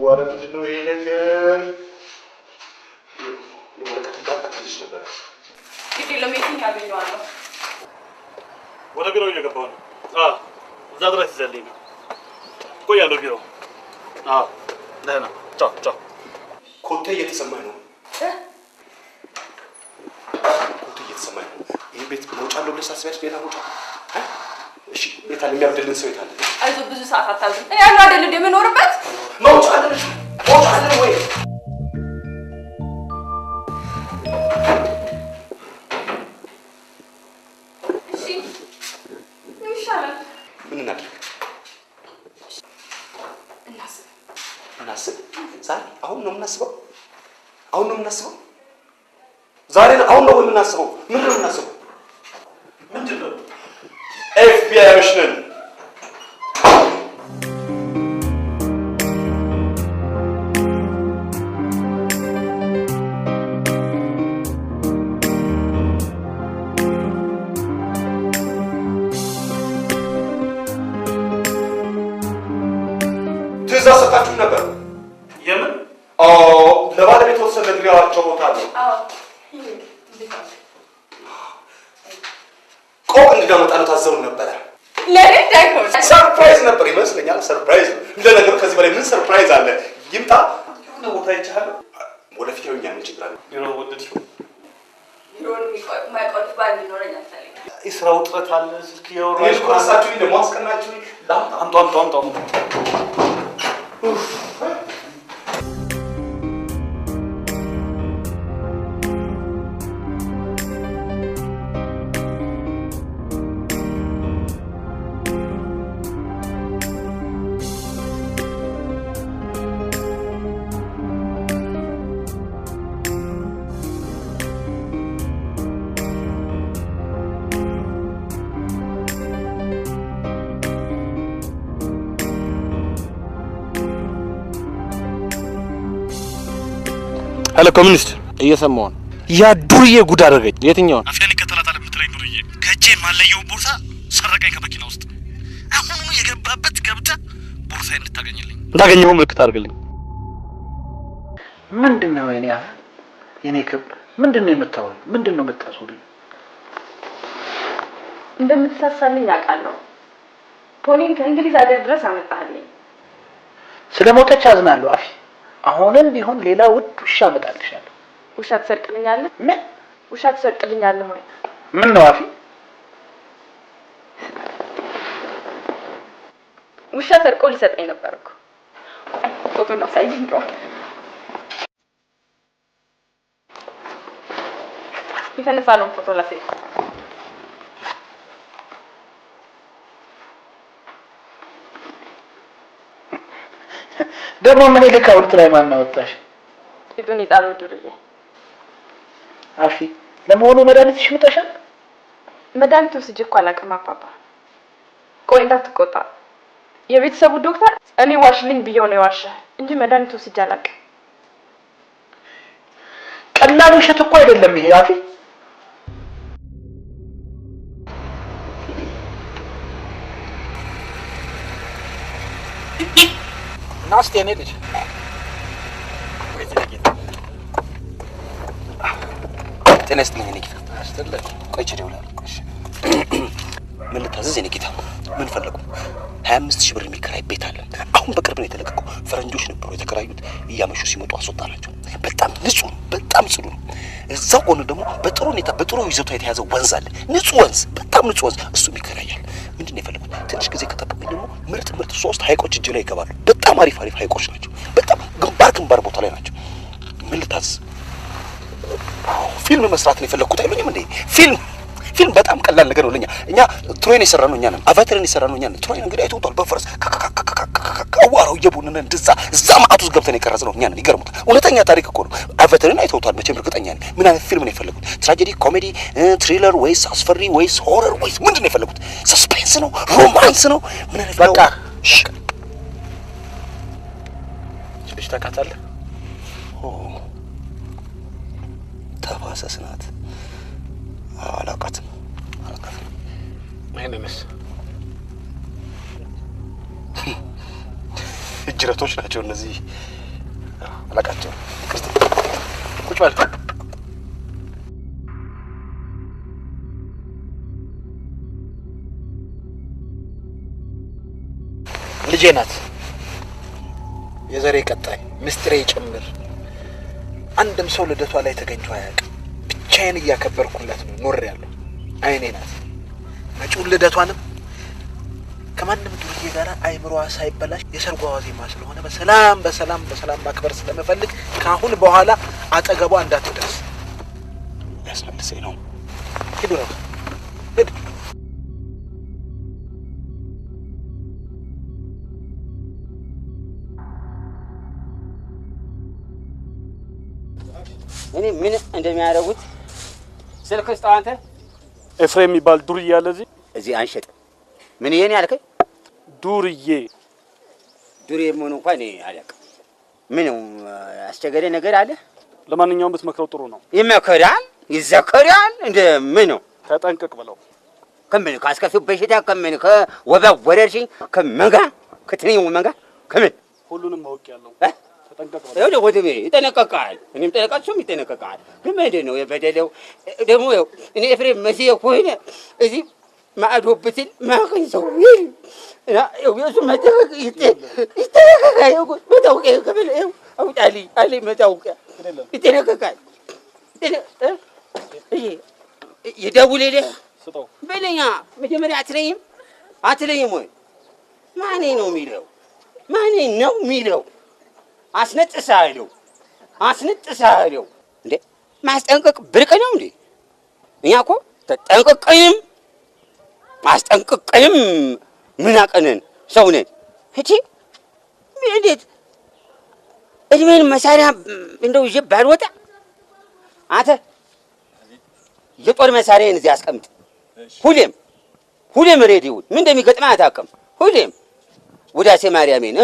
ወረድ ነው ይሄ ነገር ያገኘዋለሁ። ወደ ቢሮ እየገባሁ ነው። እዛ ድረስ ይዘልኝ ነው። ቆያለሁ ቢሮ። ደህና ቻው። ኮቴ እየተሰማኝ ነው። ይህ ቤት መውጫ አለው ብለሽ ታስቢያለሽ? ሌላ መውጫ? እሺ ቤት አለ፣ የሚያብድልን ሰው የት አለ? አይዞህ ብዙ ሰዓት አታልም። እኔ ያለው አይደል እንደ የምኖርበት መውጫ አለ ወይ? እሺ ምን ይሻላል? ምን እናድርግ? እናስብ። ዛሬ አሁን ነው የምናስበው? ዛሬ አሁን ነው የምናስበው? ምንድን ነው የምናስበው? ምንድን ነው? ኤፍቢአይዎች ነን። ትዕዛዝ ሰጣችሁ ነበር? የምን? ለባለቤት ወሰን ነግሬያቸው ቦታ አለ። ቆቅ እንድናመጣ ታዘሩ ነበረ። ለኔ ዳይኮር ሰርፕራይዝ ነበር ይመስለኛል። ሰርፕራይዝ ለነገሩ ከዚህ በላይ ምን ሰርፕራይዝ አለ? ይምጣ። የሆነ ቦታ ይቻላል። ወደፊት ይሆኛል። ምን ችግር አለ? ቢሮ ወደድሽው? ቢሮን ማይቆጥ ባል ሊኖረኝ አልፈልግም። የስራ ውጥረት አለ። ስልክ እያወራሽ ኮርሳችሁ ደግሞ አስቀናችሁ። አምጣ ሄሎ ኮሚኒስት፣ እየሰማሁ ነው። ያ ዱርዬ ጉድ አደረገኝ። የትኛውን? አፍያን ይከተላታል የምትለኝ ዱርዬ ከእጄ ማለየው ቦርሳ ሰረቀኝ ከመኪና ውስጥ። አሁኑኑ የገባበት ገብተህ ቦርሳዬን እንድታገኝልኝ። እንዳገኘው ምልክት አድርግልኝ። ምንድነው የኔ ክብር? ምንድነው የምታወሪው? ምንድነው የምታስወሪው? እንደምትሳሳልኝ አውቃለሁ። ፖሊን ከእንግሊዝ አገር ድረስ አመጣልኝ። ስለሞተች አዝናለሁ አፊ። አሁንም ቢሆን ሌላ ውድ ውሻ አመጣልሻለሁ። ውሻ ትሰርቅልኛለህ? ምን ውሻ ትሰርቅልኛለህ ወይ? ምን ነው አፊ? ውሻ ሰርቆ ሊሰጠኝ ነበር እኮ። ፎቶ ነው ሳይኝ ነው። ይፈነሳለው ፎቶ ላሳይ። ደግሞ ምን ልካውት ላይ ማን አወጣሽ? ፊቱን ይጣለው ዱርዬ። አፊ ለመሆኑ መድኃኒትሽ ምጠሻል? መድኃኒቱ ወስጄ እኮ አላውቅም አባባ። ቆይ እንዳትቆጣ። የቤተሰቡ ዶክተር እኔ ዋሽልኝ ብየው ነው የዋሸህ እንጂ መድኃኒቱ ወስጄ አላውቅም። ቀላል ውሸት እኮ አይደለም ይሄ አፊ። ናስቲ እኔ ልጅ ጤና ይስጥልኝ እኔ ጌታ። ቆይቼ እደውላለሁ። ምን ልታዘዝ የኔ ጌታ? ምን ፈለጉ? 25,000 ብር የሚከራይ ቤት አለ። አሁን በቅርብ ነው የተለቀቀው። ፈረንጆች ነበሩ የተከራዩት። እያመሹ ሲመጡ አስወጣናቸው። በጣም ንጹህ ነው፣ በጣም ጽዱ ነው። እዛው ጎን ደግሞ በጥሩ ሁኔታ በጥሩ ይዘቱ የተያዘ ወንዝ አለ። ንጹህ ወንዝ፣ በጣም ንጹህ ወንዝ። እሱም ይከራያል። ምንድን ነው የፈለጉት? ትንሽ ጊዜ ከጠበቁኝ ደግሞ ምርጥ 3 ሀይቆች እጅ ላይ ይገባሉ። በጣም አሪፍ ሀይቆች ናቸው። በጣም ግንባር ቦታ ላይ ናቸው። ምን ልታዘዝ? ፊልም መስራት ነው የፈለኩት አይሉኝም እንዴ? ፊልም በጣም ቀላል ነገር ነው ለኛ። እኛ ትሮይን የሰራነው እኛ ነን። አቫተርን የሰራነው እኛ ነን። ትሮይን እንግዲህ አይተውታል። በፈረስ አዋራው እየቡንን እንደዛ እዛ ማአት ውስጥ ገብተን የቀረጽነው እኛ ነን። ይገርሙታል። እውነተኛ ታሪክ እኮ ነው። አቫተርን አይተውታል መቼም እርግጠኛ ነኝ። ምን አይነት ፊልም ነው የፈለጉት? ትራጀዲ፣ ኮሜዲ፣ ትሪለር ወይስ አስፈሪ ወይስ ሆረር ወይስ ምንድን ነው የፈለጉት? ሰስፔንስ ነው? ሮማንስ ነው? ምን አይነት በቃ ልጅ ታውቃታለህ? ተፋሰስ ናት። አላውቃትም። ማይነስ እጅረቶች ናቸው እነዚህ። አላውቃቸውም። ቁጭ በል። ልጄ ናት። የዘሬ ቀጣይ ምስጢሬ ጭምር። አንድም ሰው ልደቷ ላይ ተገኝቶ አያውቅም። ብቻዬን እያከበርኩላት ነው ኖሬያለሁ። አይኔ ናት። መጪውን ልደቷንም ከማንም ዱርዬ ጋር አይምሮዋ ሳይበላሽ የሰርጓ ዋዜማ ስለሆነ በሰላም ማክበር ስለምፈልግ ከአሁን በኋላ አጠገቧ እንዳትደርስ። ያስመልሰኝ ነው። ሂዱ ነው ሂድ። እኔ ምን እንደሚያደርጉት ስልክ ስጠው አንተ። ኤፍሬም የሚባል ዱርዬ አለ እዚህ አንሸጥ። ምን ይሄን ያልከኝ? ዱርዬ መሆኑ እንኳን አላውቅም። ምን አስቸገረ ነገር አለ? ለማንኛውም ብትመክረው ጥሩ ነው። ይዘከራል እንደ ምን ነው? ተጠንቀቅ ብለው ከምን ካስከፊው በሽታ ከምን ከወባ ወረርሽኝ ከመንጋ ከትንኝ መንጋ ከምን ሁሉንም ማወቅ ያለው ተጠንቀቅ ብለው ይኸው ወደቤ ይጠነቀቃል። እኔም ጠነቀቃቸውም ይጠነቀቃል። ግን ምንድን ነው የበደለው ደግሞ? እኔ ኤፍሬም መሲህ ከሆነ እዚህ ማዕዶ ብትል ማቀኝ ሰው እና የሱ መጠንቀቅ ይጠነቀቃል። መታወቂያ ከበለ አውጣልኝ አለኝ መታወቂያ ይጠነቀቃል። ይደውልልህ ስጠው በለኛ። መጀመሪያ አትለኝም ወይ? ማኔ ነው የሚለው አስነጥሳለሁ እንዴ? ማስጠንቀቅ ብርቅ ነው እንዴ? እኛ እኮ ተጠንቀቀንም ማስጠንቀቀንም ምን አቀነን ሰው ነን። እቺ እንዴት እድሜን መሳሪያ እንደው ይዤ ባልወጣ አንተ የጦር መሳሪያን እዚህ አስቀምጥ። ሁሌም ሬዲዮን ምን እንደሚገጥመህ አታውቅም። ሁሌም ውዳሴ ማርያሜን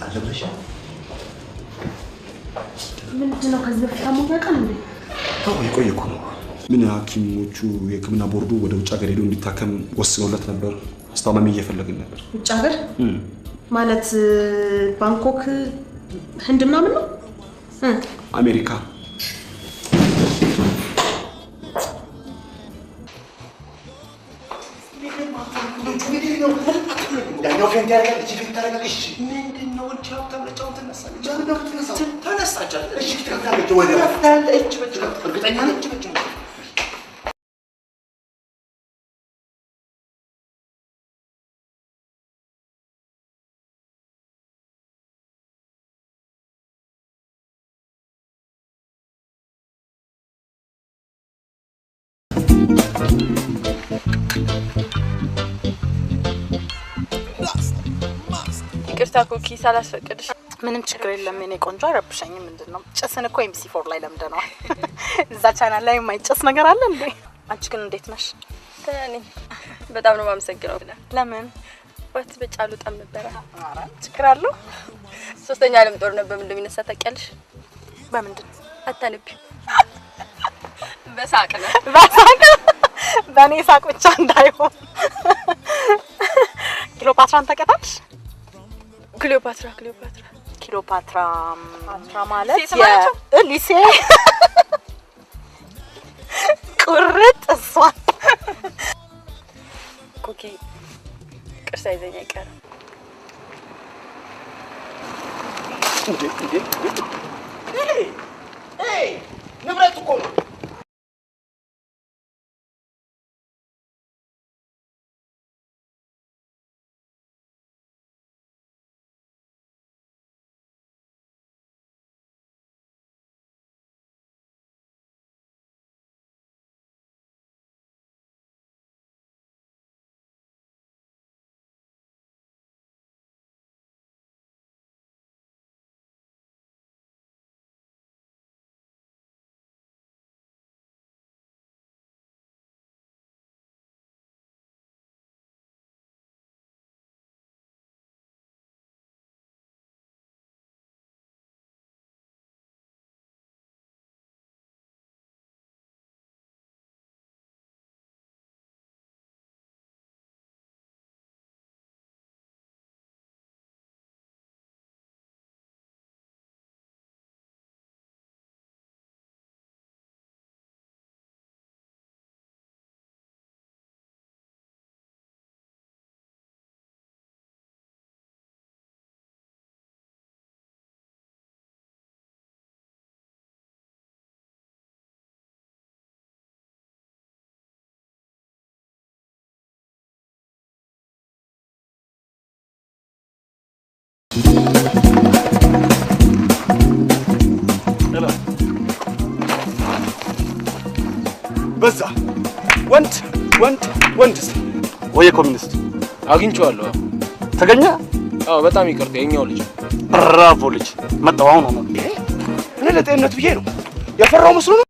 አለበሻ ምንድነው ከዚህ በፊት ታሞኛ ቀን እንዴ? አዎ የቆየ እኮ ነው። ምን ሐኪሞቹ የሕክምና ቦርዱ ወደ ውጭ ሀገር ሄዶ እንዲታከም ወስነውለት ነበር። አስታማሚ እየፈለግን ነበር። ውጭ ሀገር ማለት ባንኮክ፣ ህንድ ምናምን ነው? አሜሪካ። ያኛው ፈንታ ያረጋል እቺ ፈንታ ያረጋልሽ ምንድነው? እቺ ሀብታም ለጫው ተነሳለች። ጃንደው ተነሳች። እሺ ትከፍታለች። ወደ እቺ በጭ እርግጠኛ ነች። እቺ በጭ ይቅርታ ኩኪ ሳላስፈቅድሽ። ምንም ችግር የለም የኔ ቆንጆ፣ አይረብሸኝም። ምንድነው ጭስን እኮ ኤምሲ4 ላይ ለምደነዋል። እዛ ቻናል ላይ የማይጨስ ነገር አለ እንዴ? አንቺ ግን እንዴት ነሽ? እኔ በጣም ነው የማመሰግነው። ለምን ወጥ በጫሉ ጣም ነበር? ኧረ ችግር አለው። ሶስተኛ ዓለም ጦርነት በምን እንደሚነሳ ታውቂያለሽ? በምንድን? አታነቢው? በሳቅ ነው። በሳቅ በእኔ ሳቅ ብቻ እንዳይሆን። ክሊዮፓትራን ታውቂያታለሽ? ክሊዮፓትራ ማለት ሊሴ ቁርጥ እሷን ኩኪ ቅርሳ ይዘኛ ይቀር ንብረት እኮ ነው። በዛ ወንድ ወይ ኮሚኒስት አግኝቼዋለሁ። ተገኘ? አዎ በጣም ይቅርታ፣ የኛው ልጅ። ብራቮ ልጅ መጣው። አሁን ነው እኔ ለጤንነት ብዬ ነው የፈራው መስሎ ነው።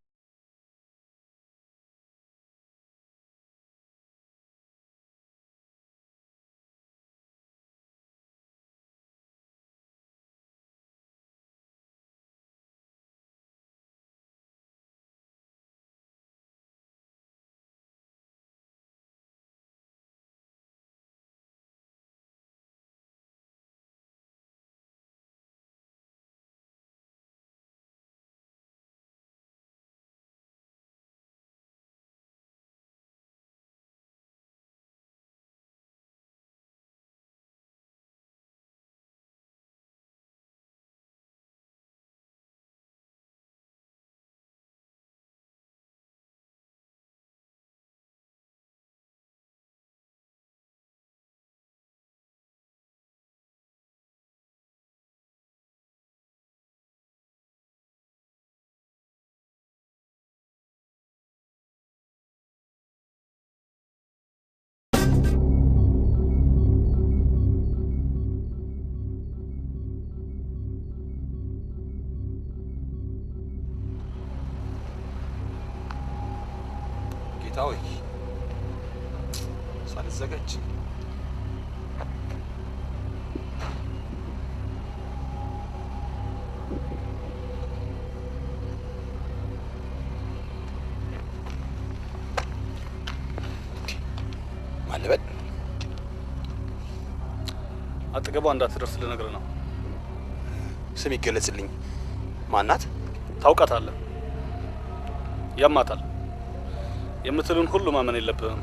ሳልዘጋጅ ማለበል አጠገቧ እንዳትደርስ ልነግርህ ነው። ስም ይገለጽልኝ። ማናት? ታውቃታለህ? ያማታል። የምትሉን ሁሉ ማመን የለብህም።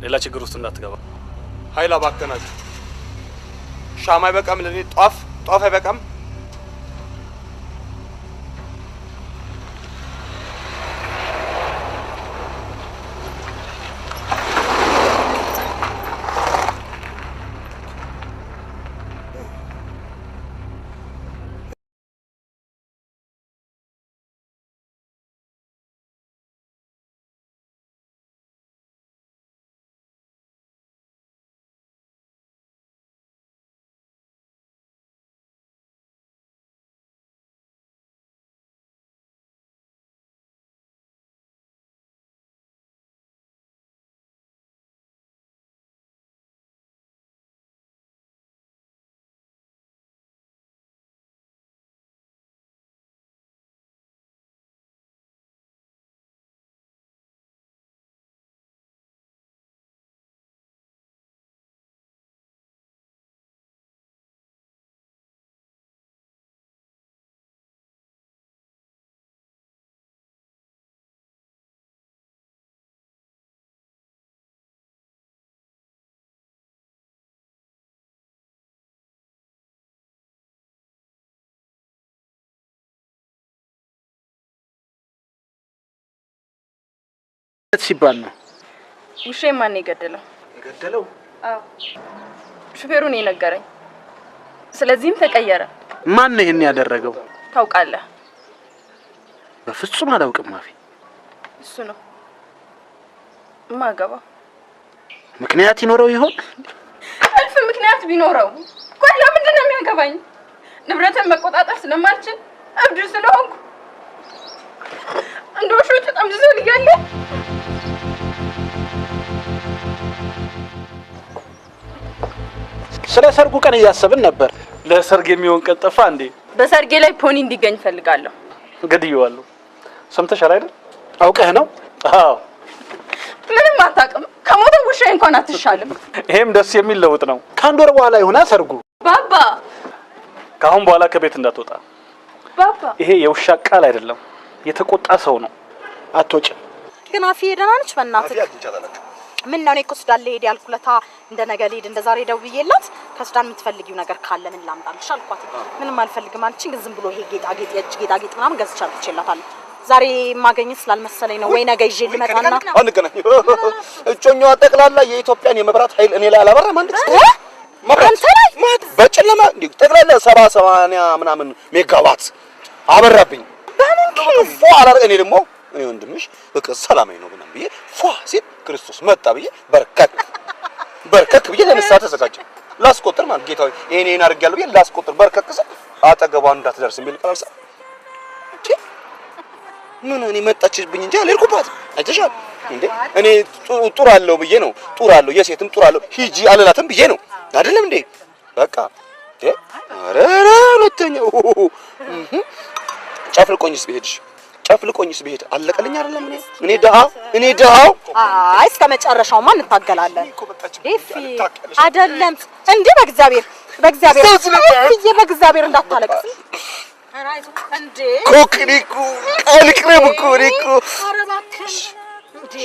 ሌላ ችግር ውስጥ እንዳትገባ። ኃይል አባከናችሁ። ሻማ አይበቃም? ለኔ ጧፍ አይበቃም? ሲባል ነው። ውሻዬን ማን የገደለው? የገደለው? አዎ ሹፌሩ ነው የነገረኝ። ስለዚህም ተቀየረ። ማን ነው ይሄን ያደረገው? ታውቃለህ? በፍጹም አላውቅም። ማፊ እሱ ነው ማገባ። ምክንያት ይኖረው ይሆን? አልፍ ምክንያት ቢኖረው ቆይ ለምንድን ነው የሚያገባኝ? ንብረትን መቆጣጠር ስለማልችል እብድ ስለሆንኩ እንደውሹ ተጠምዝዞ ልያለ ስለ ሰርጉ ቀን እያሰብን ነበር። ለሰርግ የሚሆን ቀን ጠፋ እንዴ? በሰርጌ ላይ ፖኒ እንዲገኝ ፈልጋለሁ። ገድየዋለሁ። ሰምተሻል አይደል? አውቀህ ነው? አዎ። ምንም አታውቅም። ከሞተ ውሻዬ እንኳን አትሻልም። ይሄም ደስ የሚል ለውጥ ነው። ከአንድ ወር በኋላ ይሆና ሰርጉ። ባባ ከአሁን በኋላ ከቤት እንዳትወጣ። ባባ ይሄ የውሻ ቃል አይደለም፣ የተቆጣ ሰው ነው። አትወጭም። ግን አፊ ደህና ነች? በእናትህ ምን ነው? እኔ እኮ ሱዳን ልሄድ ያልኩለታ እንደ ነገ ልሄድ እንደ ዛሬ ደውዬላት ከሱዳን የምትፈልጊው ነገር ካለ ምን ላምጣልሽ አልኳት። ምንም አልፈልግም አለችኝ። ግን ዝም ብሎ ይሄ ጌጣጌጥ የእጅ ጌጣጌጥ ምናምን ገዝቻለሁ ትችላታለሁ። ዛሬ ማገኘት ስላልመሰለኝ ነው። ወይ ነገ ይዤ ልመጣና አንገናኝ። እጮኛዋ ጠቅላላ የኢትዮጵያን የመብራት ኃይል እኔ ላይ አላበራም። አንተ መብራት በጨለማ ጠቅላላ 70 ምናምን ሜጋዋት አበራብኝ። በምን ኬዝ አላረ እኔ ደግሞ እኔ ወንድምሽ በቃ ሰላማዊ ነው ምናምን ብዬ ሲል ክርስቶስ መጣ ብዬ በርከክ ብዬ ለምሳሌ ተዘጋጀ። ላስቆጥር ማለት ጌታዬ እኔን አድርጌያለሁ ብዬ ላስቆጥር በርከክ ስል አጠገቧ እንዳትደርስ የሚል ቃል ሰ ምን እኔ መጣችብኝ እንጂ አልሄድኩባት። አይተሻል እንዴ? እኔ ጡር አለው ብዬ ነው ጡር አለው የሴትም ጡር አለው ሂጂ አልላትም ብዬ ነው አይደለም እንዴ? በቃ ኧረ ሁለተኛው ጨፍልቆኝስ ብሄድ አለቀልኝ አይደለም? እኔ ደሃው አይ እስከ መጨረሻውማ እንታገላለን። ኤፊ አይደለም እንዴ? በእግዚአብሔር እንዳታለቅስ እንዴ። ኮክሪኩ አልቅረብ ኮሪኩ ኧረ እባክሽ እንዴ!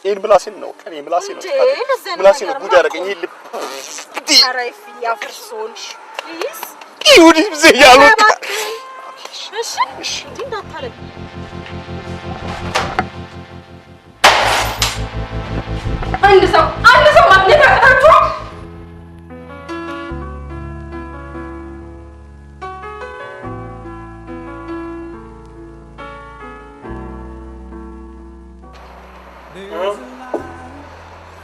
ይሄን ምላሴን ነው ጉድ ያደረገኝ። ይሄ ልብ ኧረ ኤፊ ያፍርሶን ፕሊዝ ይሁዲ ብዘ ያሉት እሺ እንዴ እንዳታለቅስ አንድ ሰው ማግኘት አቅታችሁ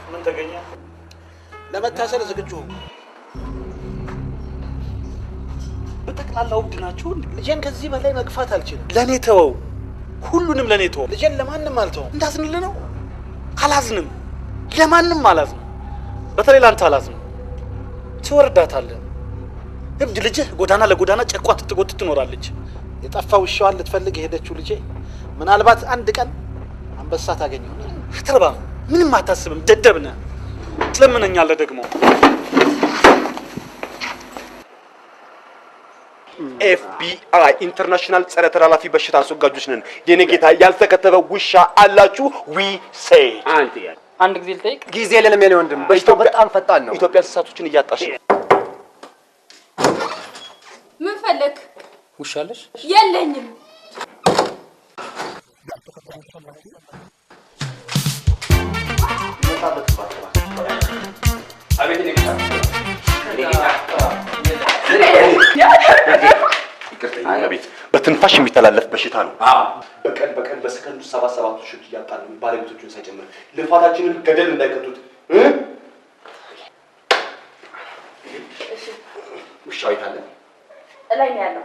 ምን ተገኘ? ለመታሰር ዝግጁ። በጠቅላላው እብድ ናችሁ። ልጄን ከዚህ በላይ መግፋት አልችልም። ለኔ ተወው፣ ሁሉንም ለኔ ተወው። ልጄን ለማንም አልተውም። እንዳዝንልህ ነው? አላዝንም። ለማንም ማለት ነው። በተለይ ላንተ አላት ነው። ትወርዳታለህ። እብድ ልጅህ ጎዳና ለጎዳና ጨቋን ትጎትት ትኖራለች። የጠፋ ውሻዋን ልትፈልግ የሄደችው ልጄ ምናልባት አንድ ቀን አንበሳ ታገኘው። ትርባ ምንም አታስብም። ደደብ ነህ። ትለምነኛለህ ደግሞ። FBI ኢንተርናሽናል ጸረ ተላላፊ በሽታ አስወጋጆች ነን። የኔ ጌታ ያልተከተበ ውሻ አላችሁ? ዊ ሴይ አንድ ጊዜ ልጠይቅ። ጊዜ የለንም የኔ ወንድም፣ በሽታው በጣም ፈጣን ነው። ኢትዮጵያ እንስሳቶችን እያጣች ነው። ምን ፈለክ? ውሻ አለሽ? የለኝም። በትንፋሽ የሚተላለፍ በሽታ ነው። በቀን በሰከንዱ 77 ሺህ እያጣን ባለቤቶቹን ሳይጨምር ልፋታችንን ገደል እንዳይከቱት። ውሻው የት አለ? ላይ ነው ያለው።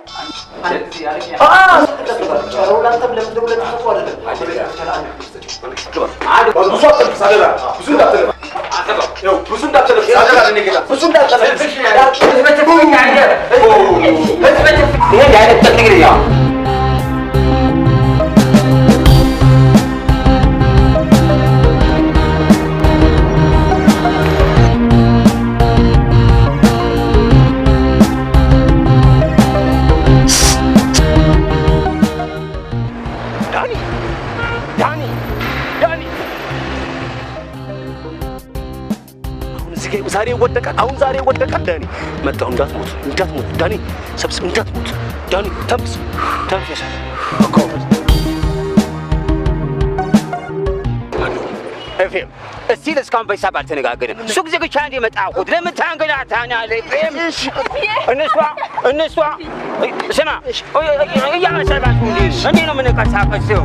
ዛሬ ወደቀ ዳኒ መጣሁ። እንዳትሞት ዳኒ፣ ሰብስብ፣ እንዳትሞት ዳኒ፣ ተንፍስ ኤፍሬም እስቲ እስካሁን በሂሳብ አልተነጋገርን። ሱቅ ዘግቼ አንዴ መጣሁት። ለምን ታንገላታኛለህ ኤፍሬም? እነሷ ስማ እያመሰባችሁ እንዴ ነው የምንቀሳቀሰው?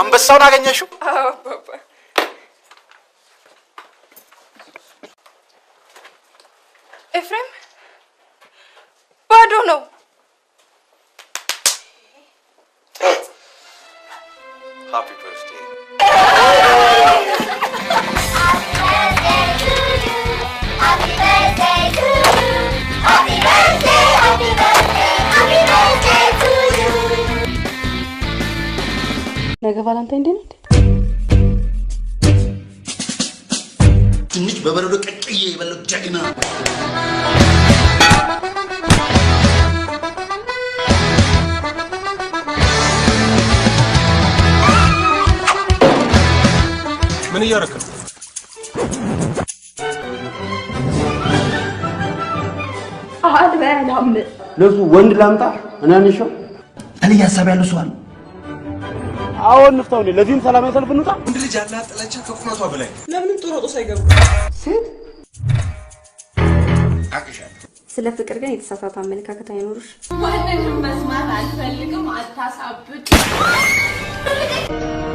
አንበሳውን አገኘሽው? አዎ ባባ። ኤፍሬም ባዶ ነው። ሃፒ በርዝዴይ ነገ ቫላንታይን ዴይ ነው። ትንሽ በበረዶ ቀቅዬ የበለው ጀግና ምን እያደረክ ነው? አልበላም። ለሱ ወንድ ላምጣ እናንሽው እኔ ያሳብ ያለው ሰው አለ። አሁን እንፍታው ነው። ለዚህም ሰላማዊ ሰልፍ እንውጣ። ወንድ ልጅ ያናጠለቻ ከቁመቷ በላይ ለምንም ጦሮጦ ሳይገቡ ሴት አቅሻለሁ። ስለ ፍቅር ግን የተሳሳተ አመለካከት አይኖርሽ። ማንንም መስማት አልፈልግም። አታሳብድ።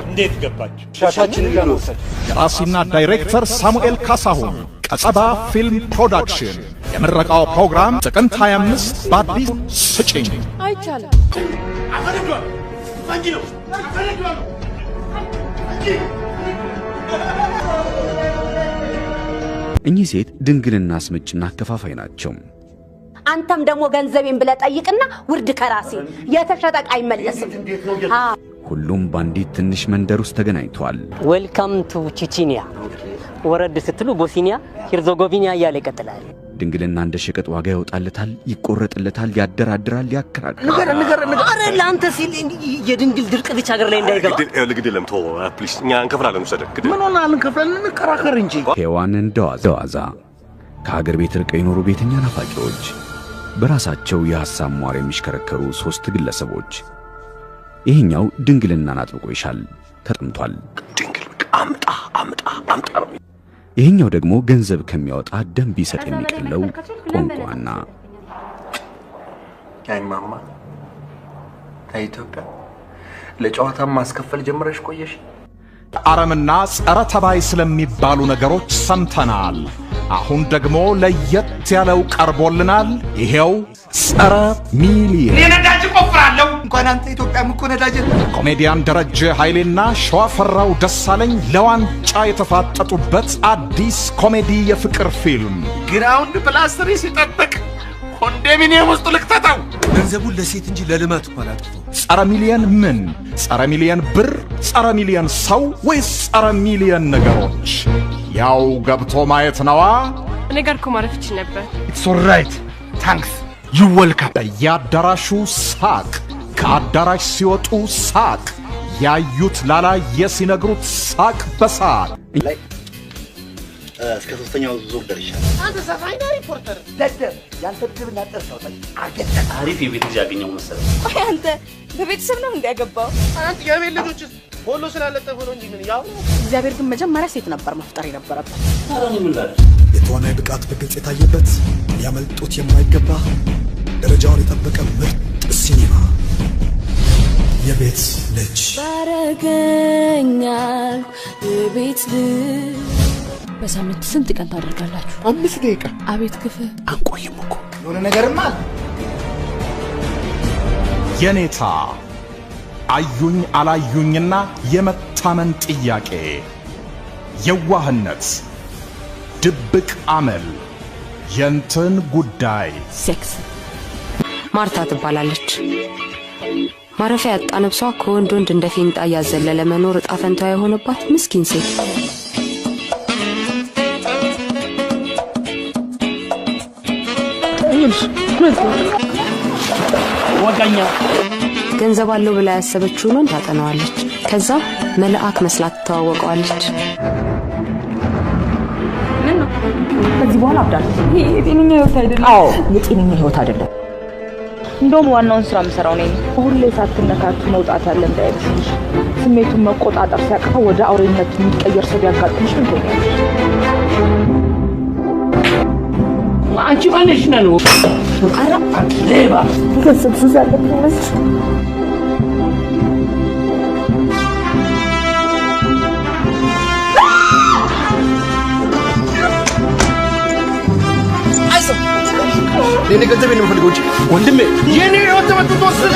እንዴት ገባችሁ? ሻሻችንን ለመውሰድ ደራሲና ዳይሬክተር ሳሙኤል ካሳሁን ቀጸባ ፊልም ፕሮዳክሽን የምረቃው ፕሮግራም ጥቅምት 25 በአዲስ ስጭኝ። አይቻልም። አፈረዷል አንጂ ነው አፈረዷል አንጂ እኚህ ሴት ድንግልና አስመጭና አከፋፋይ ናቸው። አንተም ደግሞ ገንዘቤን ብለህ ጠይቅና ውርድ ከራሴ የተሸጠ ዕቃ አይመለስም። ሁሉም ባንዲት ትንሽ መንደር ውስጥ ተገናኝተዋል። ዌልካም ቱ ቺቺኒያ። ወረድ ስትሉ ቦስኒያ ሄርዞጎቪና እያለ ይቀጥላል። ድንግልና እንደ ሸቀጥ ዋጋ ያወጣለታል፣ ይቆረጥለታል፣ ያደራድራል፣ ያከራክራል። ንገር አረ ለአንተ ሲል የድንግል ድርቅ ብቻ ሀገር ላይ እንዳይገባ ግድ ለምቶ ፕሊስ እኛ እንከፍላለን። ወሰደ ግድ ምን ሆነ እንከፍላለን፣ እንከራከር እንጂ። ሔዋን እንደዋዛ ከሀገር ቤት ርቀው የኖሩ ቤተኛ ናፋቂዎች፣ በራሳቸው የሐሳብ ሟር የሚሽከረከሩ ሶስት ግለሰቦች። ይሄኛው ድንግልናን አጥብቆ ይሻል፣ ተጠምቷል። ድንግል አምጣ ነው። ይሄኛው ደግሞ ገንዘብ ከሚያወጣ ደም ቢሰጥ የሚቀለው ቋንቋና ያይማማ ከኢትዮጵያ ለጨዋታ ማስከፈል ጀምረሽ ቆየሽ። አረምና ጸረ ተባይ ስለሚባሉ ነገሮች ሰምተናል። አሁን ደግሞ ለየት ያለው ቀርቦልናል። ይሄው ጸረ ሚሊየን። እኔ ነዳጅ ቆፍራለሁ። እንኳን አንተ ኢትዮጵያም እኮ ነዳጅ። ኮሜዲያን ደረጀ ኃይሌና ሸዋፈራው ደሳለኝ ለዋንጫ የተፋጠጡበት አዲስ ኮሜዲ የፍቅር ፊልም ግራውንድ ፕላስተሪ ሲጠብቅ ኮንዶሚኒየም ውስጥ ልክተተው። ገንዘቡን ለሴት እንጂ ለልማት እኮ አላጥፎ። ጸረ ሚሊየን ምን? ጸረ ሚሊየን ብር፣ ጸረ ሚሊየን ሰው ወይስ ጸረ ሚሊየን ነገሮች? ያው ገብቶ ማየት ነዋ። እኔ ጋር እኮ ማረፍ ይችል ነበር። ኢትስ ኦልራይት ታንክስ ዩ ዌልካም። በየአዳራሹ ሳቅ፣ ከአዳራሽ ሲወጡ ሳቅ፣ ያዩት ላላየ ሲነግሩት ሳቅ በሳቅ። እስከ ሶስተኛው ዙር ደርሻለሁ። አንተ ሰፋይና ሪፖርተር ደደብ ያንተ ድብና ጠርሰው አገኘ። አሪፍ የቤት ልጅ ያገኘው መሰለኝ። ቆይ አንተ በቤተሰብ ነው እንዲያገባው? አንተ የቤት ልጆች ሆሎ ስላለጠፈ ነው እንጂ ምን ያው። እግዚአብሔር ግን መጀመሪያ ሴት ነበር መፍጠር የነበረበት። ታረኝ ምን ላለ የተዋናይ ብቃት በግልጽ የታየበት ያመልጡት የማይገባ ደረጃውን የጠበቀ ምርጥ ሲኒማ የቤት ልጅ ባረገኛል የቤት ልጅ። በሳምንት ስንት ቀን ታደርጋላችሁ? 5 ደቂቃ። አቤት ክፍ አንቆይም እኮ የሆነ ነገርማ አለ። የኔታ አዩኝ አላዩኝና የመታመን ጥያቄ፣ የዋህነት፣ ድብቅ አመል፣ የንትን ጉዳይ። ሴክስ ማርታ ትባላለች። ማረፊያ ያጣ ነብሷ ከወንድ ወንድ እንደ ፌንጣ እያዘለለ መኖር ዕጣ ፈንታዋ የሆነባት ምስኪን ሴት። ወጋኛ ገንዘብ አለው ብላ ያሰበችውን ወንድ ታጠናዋለች። ከዛ መልአክ መስላ ትተዋወቀዋለች። ምን ነው ከዚህ በኋላ አብዳለሁ። ይሄ የጤነኛ ህይወት አይደለም። አዎ የጤነኛ ህይወት አይደለም። እንደውም ዋናውን ስራ የምሰራው ነኝ። ሁሌ ሳትነካኪ መውጣት ያለ እንዳይመስልሽ። ስሜቱን መቆጣጠር ሲያቅተው ወደ አውሬነት የሚቀየር ሰው ቢያጋጥምሽ ምን ትሆኛለሽ? አንቺ ማነሽ ነው? አራፋ ሌባ ከሰብስብ ያለብኝ መስል የኔ ገንዘብ ነው የምፈልገው። ወንድሜ የኔ ህይወት ተመጥቶ ወስደ